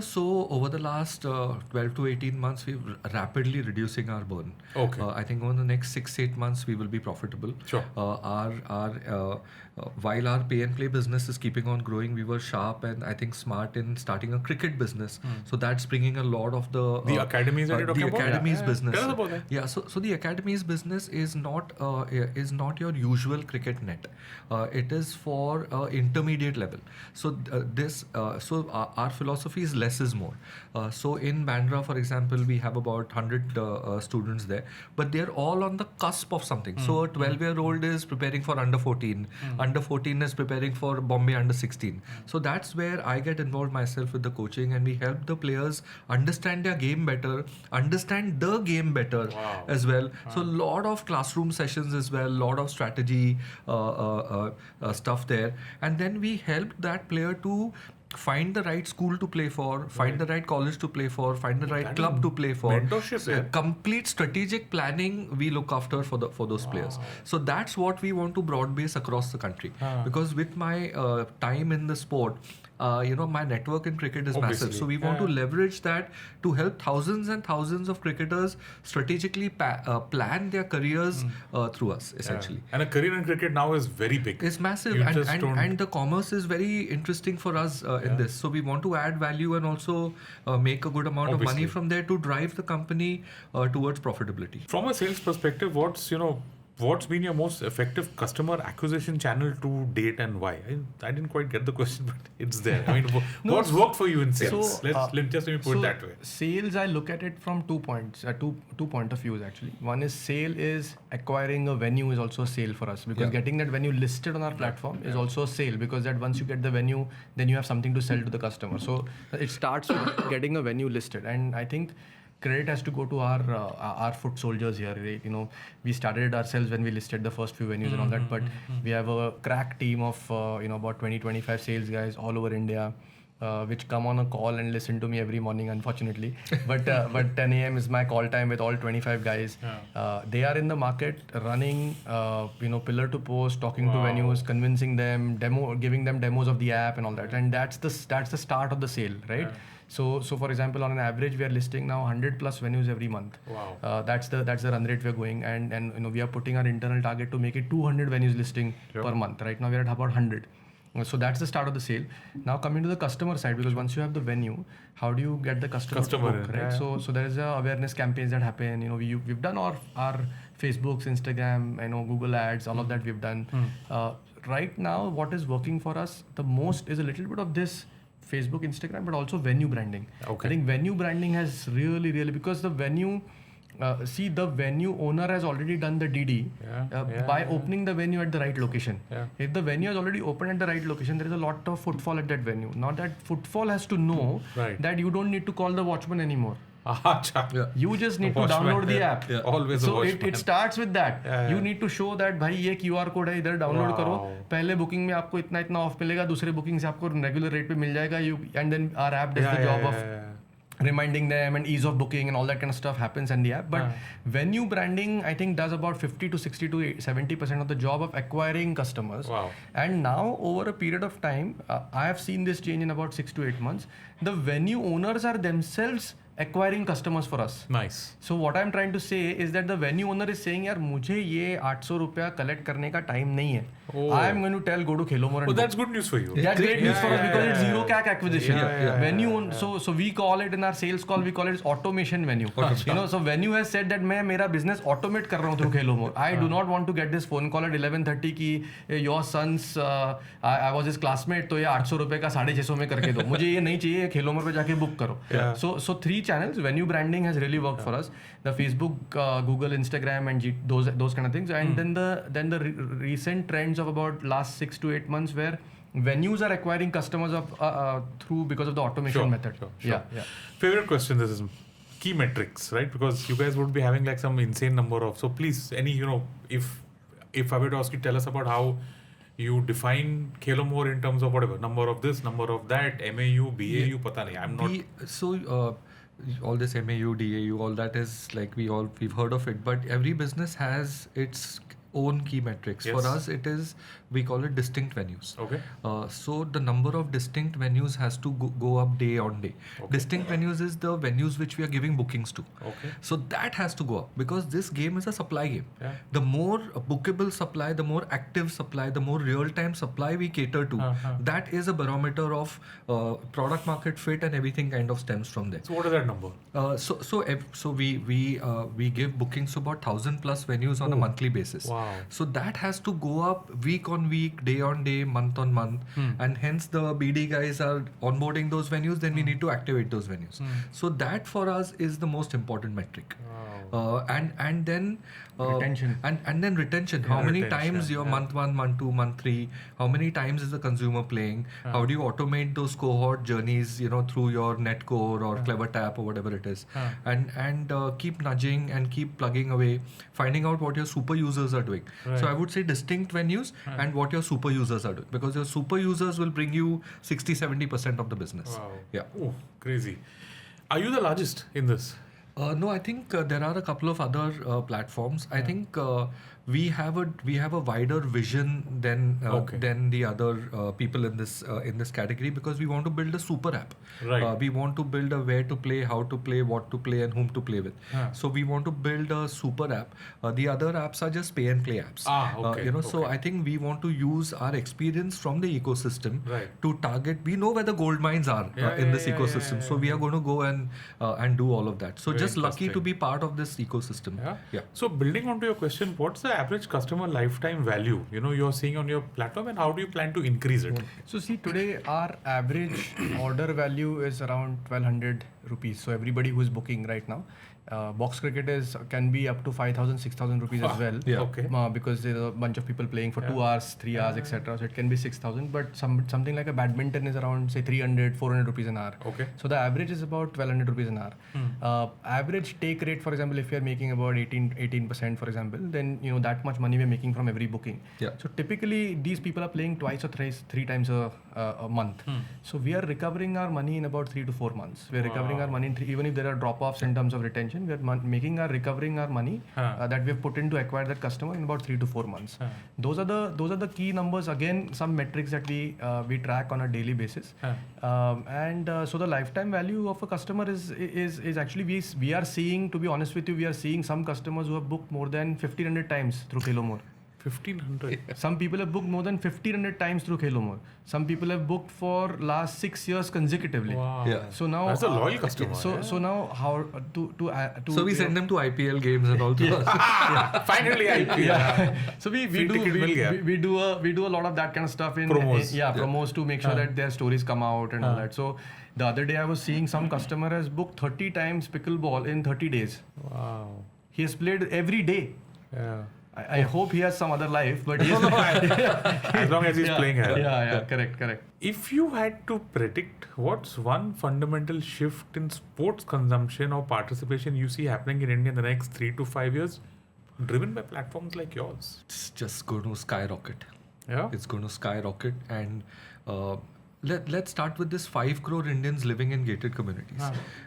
So over the last 12 to 18 months, we've rapidly reducing our burn. Okay. I think over the next 6-8 months, we will be profitable. Sure. While our pay and play business is keeping on growing, we were sharp and I think smart in starting a cricket business. So that's bringing a lot of the academies that you're talking about? The academies business. Tell us about that. Yeah. So the academies business is not your usual cricket net. It is for intermediate level. So our philosophy is less is more. So in Bandra, for example, we have about 100 students there, but they're all on the cusp of something. So a 12-year-old is preparing for under 14. Under 14 is preparing for Bombay under 16. So that's where I get involved myself with the coaching, and we help the players understand their game better, understand the game better as well. So a lot of classroom sessions as well, lot of strategy stuff there, and then we help that player to find the right school to play for, find the right college to play for, find the right club to play for. Mentorship, So yeah. Complete strategic planning we look after for those players. So that's what we want to broad base across the country. Because with my time in the sport, my network in cricket is massive. Obviously. So we want to leverage that to help thousands and thousands of cricketers strategically plan their careers through us, essentially. And a career in cricket now is very big. It's massive, You and, just and, don't- and the commerce is very interesting for us in this. So we want to add value and also make a good amount of Obviously. money from there to drive the company towards profitability. From a sales perspective, what's been your most effective customer acquisition channel to date and why? I didn't quite get the question, but it's there. I mean, what's worked for you in sales? So, let me put it that way. Sales, I look at it from 2 points, two point of views actually. One is sale is acquiring a venue is also a sale for us because getting that venue listed on our platform is also a sale because that once you get the venue, then you have something to sell to the customer. So it starts with getting a venue listed, and I think credit has to go to our foot soldiers here. Right? We started it ourselves when we listed the first few venues and all that, but we have a crack team of about 20-25 sales guys all over India, which come on a call and listen to me every morning, unfortunately. But 10 a.m. is my call time with all 25 guys. They are in the market running, pillar to post, talking to venues, convincing them, giving them demos of the app and all that. And that's the start of the sale, right? Yeah. So for example, on an average, we are listing now 100 plus venues every month. Wow. That's the run rate we're going, and we are putting our internal target to make it 200 venues listing per month. Right now we're at about 100. So that's the start of the sale. Now coming to the customer side, because once you have the venue, how do you get the customer to book, right? Yeah. So there is awareness campaigns that happen. We've done our Facebooks, Instagram, Google ads, all of that we've done. Right now, what is working for us the most is a little bit of this Facebook, Instagram, but also venue branding. Okay. I think venue branding has really, because the venue, the venue owner has already done the DD by opening the venue at the right location. Yeah. If the venue is already open at the right location, there is a lot of footfall at that venue. Now that footfall has to know that you don't need to call the watchman anymore. You just need to download the app. Always So it starts with that. You need to show that भाई ये QR code है इधर download करो. पहले booking में आपको इतना of मिलेगा, दूसरे बुकिंग से आपको रेगुलर रेट पे मिल जाएगा. And then our app does the job of reminding them, and ease of booking and all that kind of stuff happens in the app. But venue branding, I think, does about 50 to 60 to 70% of the job of acquiring customers. Wow. And now over a period of time, I have seen this change in about 6 to 8 months. The venue owners are themselves acquiring customers for us. Nice. So what I'm trying to say is that the venue owner is saying, यार मुझे ये 800 रुपया collect करने का time नहीं है. I am going to tell go to KheloMore and Oh, that's good news for you. That's great news for us because it's zero-CAC acquisition. Venue, yeah. So we call it in our sales call, we call it automation venue. So venue has said that मैं मेरा business automate कर रहा हूँ through KheloMore. I do not want to get this phone call at 11:30 कि your son's I was his classmate, तो ये 800 रुपए का 650 में करके दो. मुझे ये नहीं चाहिए, KheloMore पे जाके book करो. So 3 channels, venue branding has really worked for us. The Facebook, Google, Instagram, and those kind of things. And then the recent trends of about last 6 to 8 months where venues are acquiring customers through because of the automation method. Sure. Favorite question, this is key metrics, right? Because you guys would be having like some insane number of, so please, if I were to ask you, tell us about how you define KheloMore in terms of whatever, number of this, number of that, MAU, BAU, pata nahi, I'm not... all this MAU, DAU, all that is like we've heard of it, but every business has its own key metrics. Yes. For us, it is, we call it distinct venues. Okay. So the number of distinct venues has to go up day on day. Okay. Distinct venues is the venues which we are giving bookings to. Okay. So that has to go up because this game is a supply game. Yeah. The more bookable supply, the more active supply, the more real-time supply we cater to, that is a barometer of product market fit, and everything kind of stems from there. So what is that number? So we give bookings to about 1,000 plus venues on a monthly basis. Wow. So that has to go up week on week, day on day, month on month, and hence the BD guys are onboarding those venues. Then we need to activate those venues. So that for us is the most important metric. Wow. And then retention. And then retention. How many retention, times your month 1, month 2, month 3? How many times is the consumer playing? How do you automate those cohort journeys? Through your Netcore or Clever Tap or whatever it is, and keep nudging and keep plugging away, finding out what your super users are doing. So I would say distinct venues and what your super users are doing, because your super users will bring you 60-70% of the business. Wow. Yeah. Oh, crazy. Are you the largest in this? No, I think there are a couple of other platforms. I think we have a wider vision than the other people in this category, because we want to build a super app. Right. We want to build a where to play, how to play, what to play, and whom to play with. So we want to build a super app. The other apps are just pay and play apps. So I think we want to use our experience from the ecosystem to target. We know where the gold mines are in this ecosystem, so we are going to go and do all of that. So just lucky to be part of this ecosystem. So building onto your question, what's the average customer lifetime value you're seeing on your platform, and how do you plan to increase it? So see, today our average order value is around 1,200 rupees. So everybody who is booking right now, box cricket can be up to 5,000, 6,000 rupees as well. Because there's a bunch of people playing for 2 hours, 3 hours, etc. So it can be 6,000. But something like a badminton is around, say, 300, 400 rupees an hour. So the average is about 1,200 rupees an hour. Average take rate, for example, if you're making about 18%, for example, then that much money we're making from every booking. So typically these people are playing twice or three times a month. So we are recovering our money in about 3 to 4 months. We're recovering our money even if there are drop-offs in terms of retention. We are recovering our money that we have put in to acquire that customer in about 3 to 4 months. Those are the key numbers. Again, some metrics that we track on a daily basis. So the lifetime value of a customer is actually we are seeing, to be honest with you, we are seeing some customers who have booked more than 1,500 times through KheloMore. 1,500. Some people have booked more than 1,500 times through KheloMore. Some people have booked for last 6 years consecutively. Wow. So now that's a loyal customer. So now how to so we send them to IPL games and all. Finally IPL. So we do a lot of that kind of stuff in promos. Promos to make sure that their stories come out and all that. So the other day I was seeing some customer has booked 30 times pickleball in 30 days. Wow. He has played every day. Yeah. I hope he has some other life, but as long as he's playing here. Yeah, correct. If you had to predict what's one fundamental shift in sports consumption or participation you see happening in India in the next 3 to 5 years, driven by platforms like yours? It's just going to skyrocket. Yeah. It's going to skyrocket. And let's start with this 5 crore Indians living in gated communities.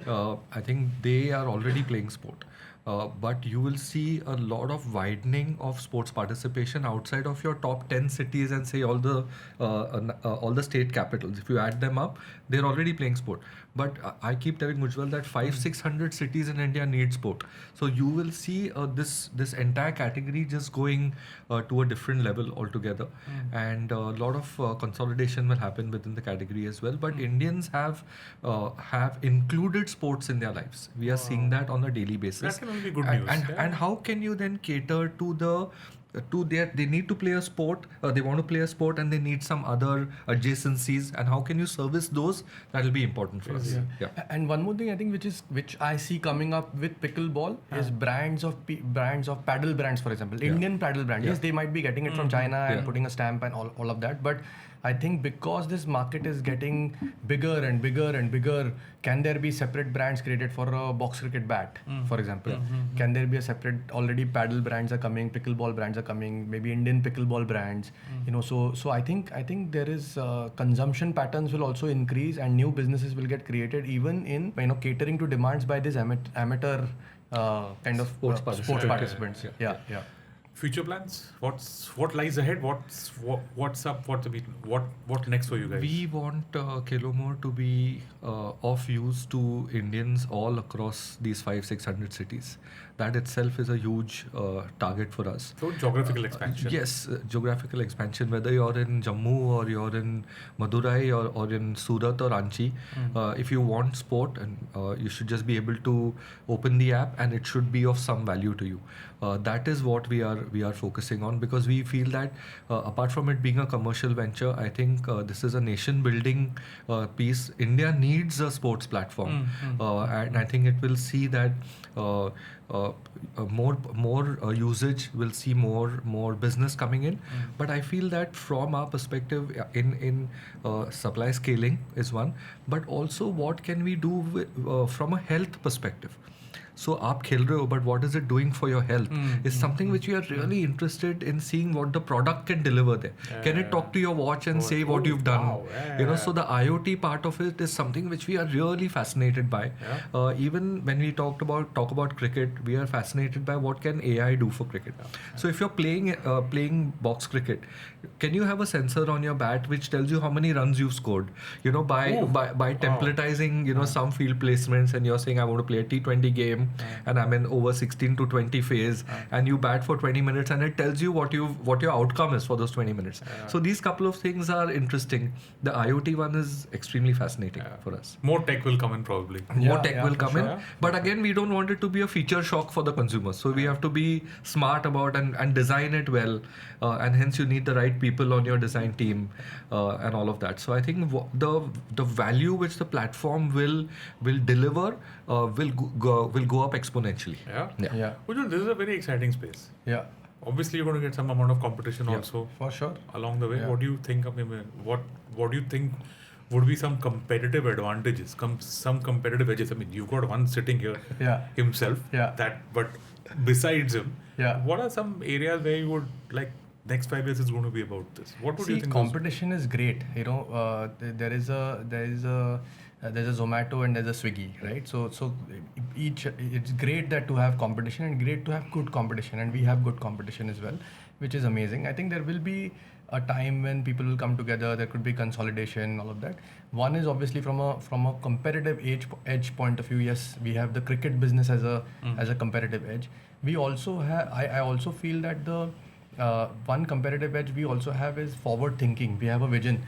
I think they are already playing sport. But you will see a lot of widening of sports participation outside of your top 10 cities and say all the state capitals. If you add them up, they're already playing sport. But I keep telling Ujwal that 500-600 cities in India need sport. So you will see this entire category just going to a different level altogether. And a lot of consolidation will happen within the category as well. But Indians have included sports in their lives. We are seeing that on a daily basis. That can only be good news. And how can you then cater to they need to play a sport, they want to play a sport and they need some other adjacencies, and how can you service those? That will be important for us. And one more thing I think which I see coming up with pickleball is brands of paddle brands, for example. Indian paddle brand. Yes, they might be getting it from China and putting a stamp and all of that, but I think because this market is getting bigger and bigger and bigger, can there be separate brands created for a box cricket bat, for example? Can there be a separate, already paddle brands are coming, pickleball brands are coming, maybe Indian pickleball brands, so I think there is consumption patterns will also increase and new businesses will get created even in catering to demands by these amateur kind of sports participants. Yeah. Future plans? What lies ahead? What's up? What next for you guys? We want KheloMore to be of use to Indians all across these 500-600 cities. That itself is a huge target for us. So geographical expansion. Yes, geographical expansion. Whether you're in Jammu or you're in Madurai or in Surat or Ranchi, if you want sport, and you should just be able to open the app and it should be of some value to you. That is what we are focusing on, because we feel that apart from it being a commercial venture, I think this is a nation building piece. India needs a sports platform, and I think it will see that more usage, will see more business coming in. But I feel that from our perspective in supply scaling is one, but also what can we do from a health perspective. So aap khel rahe ho, but what is it doing for your health? Is something which we are really interested in seeing what the product can deliver there. Can it talk to your watch and say what you've done? So the IoT part of it is something which we are really fascinated by. Even when we talk about cricket, we are fascinated by what can AI do for cricket. So if you're playing box cricket, can you have a sensor on your bat which tells you how many runs you've scored? By templatizing, some field placements, and you're saying I want to play a T20 game and I'm in over 16 to 20 phase, and you bat for 20 minutes and it tells you what your outcome is for those 20 minutes. So these couple of things are interesting. The IoT one is extremely fascinating for us. More tech will come in probably. More tech will come in. But again, we don't want it to be a feature shock for the consumers. So we have to be smart about and design it well. And hence you need the right people on your design team and all of that. So I think the value which the platform will deliver will go up exponentially. Ujwal, this is a very exciting space. Yeah. Obviously, you're going to get some amount of competition also. For sure. Along the way. What do you think? What do you think would be some competitive advantages, some competitive edges? I mean, you've got one sitting here himself. But besides him, what are some areas where you would like next 5 years is going to be about this? What would you think? Competition is great. There is a Zomato and there's a Swiggy, right? So it's great that to have competition and great to have good competition, and we have good competition as well, which is amazing. I think there will be a time when people will come together. There could be consolidation, all of that. One is obviously from a competitive edge point of view. Yes, we have the cricket business as a competitive edge. We also have. I also feel that the one competitive edge we also have is forward thinking. We have a vision,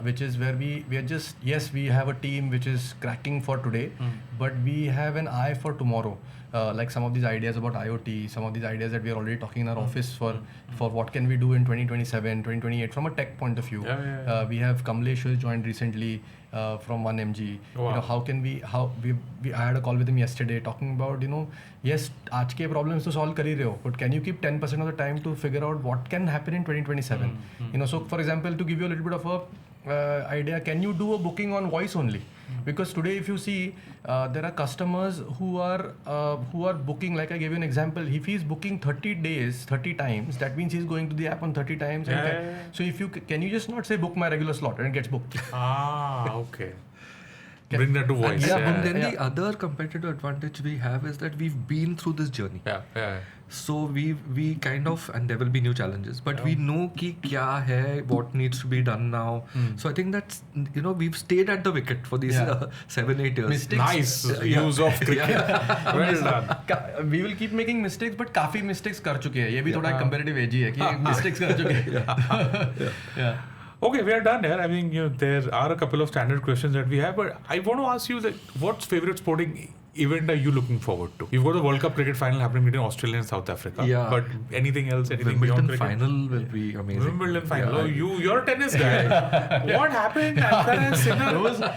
which is where we are just, yes, we have a team which is cracking for today, but we have an eye for tomorrow. Like some of these ideas about IoT, some of these ideas that we are already talking in our office for what can we do in 2027, 2028 from a tech point of view. We have Kamlesh who has joined recently from 1MG. Wow. I had a call with him yesterday talking about, yes, aaj ke problems to solve kar hi rahe ho, but can you keep 10% of the time to figure out what can happen in 2027? So for example, to give you a little bit of a idea, can you do a booking on voice only? Because today, if you see, there are customers who are booking. Like I gave you an example. If he's booking 30 times, that means he's going to the app on 30 times. So if can you just not say book my regular slot and it gets booked? Okay. Bring that to voice. Then the other competitive advantage we have is that we've been through this journey. So we kind of, and there will be new challenges, but we know ki kya hai, what needs to be done now. So I think that's, we've stayed at the wicket for these 7-8 years. Mistakes. Nice use of cricket. Well done. We will keep making mistakes, but काफी mistakes कर चुके हैं. ये भी थोड़ा competitive edge ही है कि mistakes कर चुके हैं. Okay, we are done here. I mean, there are a couple of standard questions that we have, but I want to ask you, what's favorite sporting event are you looking forward to? You've got the World Cup cricket final happening between Australia and South Africa. But anything else? Anything beyond cricket? Wimbledon final will be amazing. Wimbledon final. You're a tennis guy. What happened?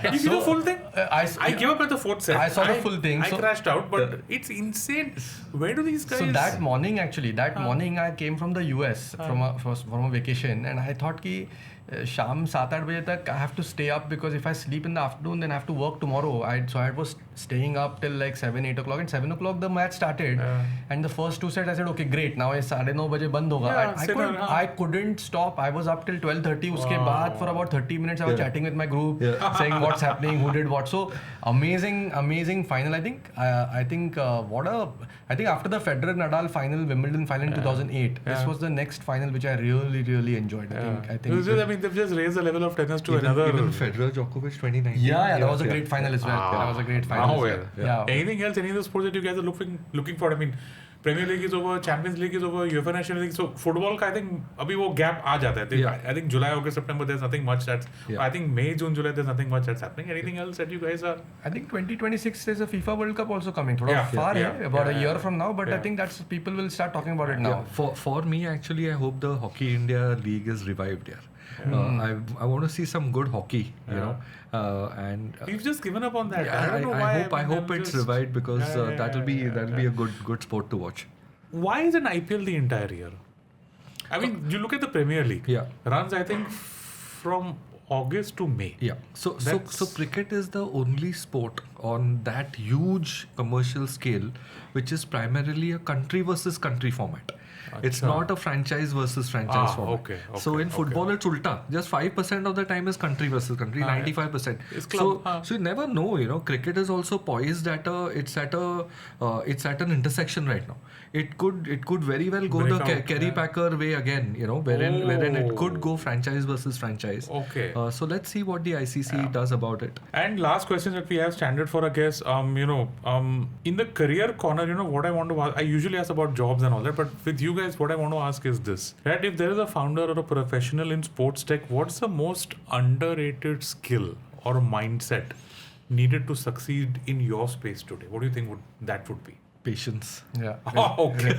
Did you see the full thing? I gave up at the fourth set. I saw the full thing. I crashed out, but it's insane. Where do these guys? So that morning, I came from the US from a vacation, and I thought ki शाम 7-8 बजे तक I have to stay up, because if I sleep in the afternoon then I have to work tomorrow. So I was staying up till like 7-8 o'clock, and 7 o'clock the match started, and the first 2 sets I said okay great, now ये 9:30 बजे बंद होगा. I couldn't stop. I was up till 12:30. उसके बाद for about 30 minutes I was chatting with my group, saying what's happening, who did what. So amazing final. I think after the Federer Nadal final, Wimbledon final in 2008, this was the next final which I really enjoyed. I think they've just raised the level of tennis to even Federer Djokovic 2019. That was a great final as well. That was a great final. Anything else? Any of the sports that you guys are looking for? I mean, Premier League is over, Champions League is over, UEFA National League. So football का I think अभी वो gap आ जाता है. I think July, August, September there's nothing much that's. I think May, June, July there's nothing much that's happening. Anything else that you guys are? I think 2026 there's a FIFA World Cup also coming. थोड़ा far है, about a year from now, but I think that's people will start talking about it now. For me actually, I hope the Hockey India League is revived here. I want to see some good hockey, and we've just given up on that. I don't know why. I hope it's revived, because that'll be a good sport to watch. Why is an IPL the entire year? I mean, you look at the Premier League. Runs, I think, from August to May. Yeah. So That's- cricket is the only sport on that huge commercial scale which is primarily a country versus country format. It's Acha. not a franchise versus franchise format. Okay, So okay, in football it's ulta. Just 5% of the time is country versus country, 95%. It's club, So you never know, cricket is also poised at it's at an intersection right now. It could very well go Break the out, Kerry yeah. Packer way again, wherein it could Oh. go franchise versus franchise. Okay. So let's see what the ICC does about it. And last question that we have standard for a guest, in the career corner, what I want to ask, I usually ask about jobs and all that, but with you guys, what I want to ask is this, right? If there is a founder or a professional in sports tech, what's the most underrated skill or mindset needed to succeed in your space today? What do you think that would be? Patience. Yeah. Oh, okay.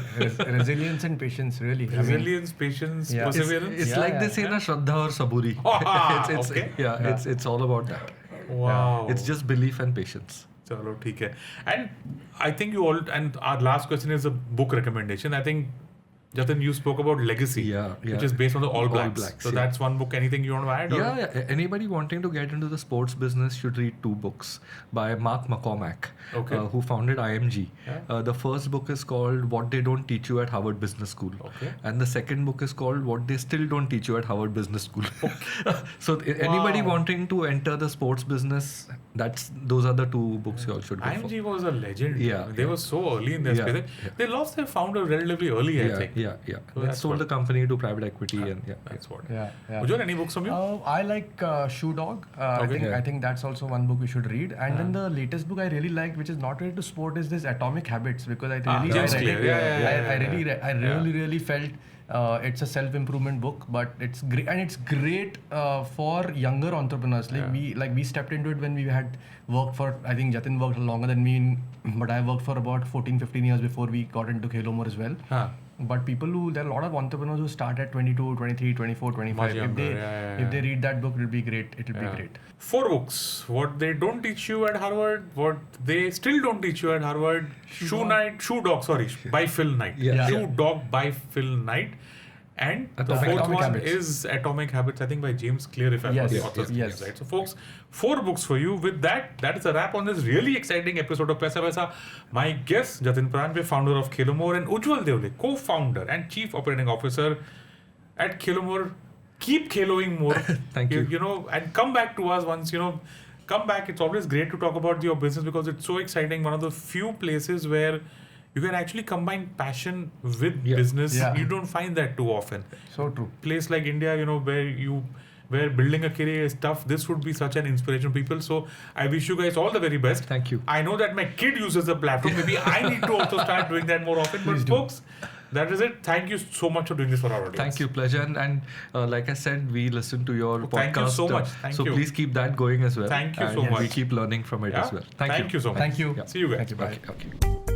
Resilience and patience, really. Resilience, patience, Yeah. perseverance? It's Yeah, like yeah, they say na Shraddha or Saburi. Okay. It's all about that. Wow. It's just belief and patience. Chalo, theek hai. And I think and our last question is a book recommendation. I think, Jatin, you spoke about Legacy, Yeah, yeah. which is based on the All All Blacks. Blacks, So yeah. that's one book. Anything you want to add? or- Yeah. Anybody wanting to get into the sports business should read 2 books by Mark McCormack, Okay. who founded IMG. Yeah. The first book is called What They Don't Teach You at Harvard Business School. Okay. And the second book is called What They Still Don't Teach You at Harvard Business School. So anybody Wow. wanting to enter the sports business, those are the 2 books you all should go for. IMG was a legend. Yeah, They yeah. were so early in their Yeah, space. yeah. They lost their founder relatively early, I Yeah. think. So They that's sold what- the company to private equity and That's what. Yeah. Ujwal, any books from you? I like Shoe Dog. Okay. I think that's also one book we should read. And then the latest book I really liked, which is not related to sport, is this Atomic Habits, because I really James I read Clear. it. Yeah. I really felt it's a self-improvement book, but it's great, and it's great for younger entrepreneurs. We stepped into it when we had worked for, I think Jatin worked longer than me, but I worked for about 14-15 years before we got into KheloMore as well. Huh. But there are a lot of entrepreneurs who start at 22, 23, 24, 25. Much If younger, they if they read that book, it'll be great. It'll be great. 4 books. What they don't teach you at Harvard, what they still don't teach you at Harvard. Shoe Dog, by Phil Knight. Yeah. Shoe Dog by Phil Knight. And the Atomic 4th one Habits. is Atomic Habits, I think by James Clear, if I'm not Yes, the author's yes. name, right? So folks, 4 books for you. With that is a wrap on this really exciting episode of Paisa Paisa. My guest, Jatin Paranjape, founder of KheloMore, and Ujwal Deole, co-founder and chief operating officer at KheloMore. Keep Kheloing more. Thank you. And come back to us once, come back. It's always great to talk about your business because it's so exciting. One of the few places where you can actually combine passion with business. Yeah. You don't find that too often. So true. Place like India, where building a career is tough, this would be such an inspiration to people. So I wish you guys all the very best. Thank you. I know that my kid uses the platform. Maybe I need to also start doing that more often. But folks, that is it. Thank you so much for doing this for our audience. Thank you, pleasure. And like I said, we listen to your podcast. Thank you so much. Thank so you. please keep that going as well. Thank you so And we much. keep learning from it as well. Thank you so much. Thank you. See you guys. Thank you. Bye. Okay.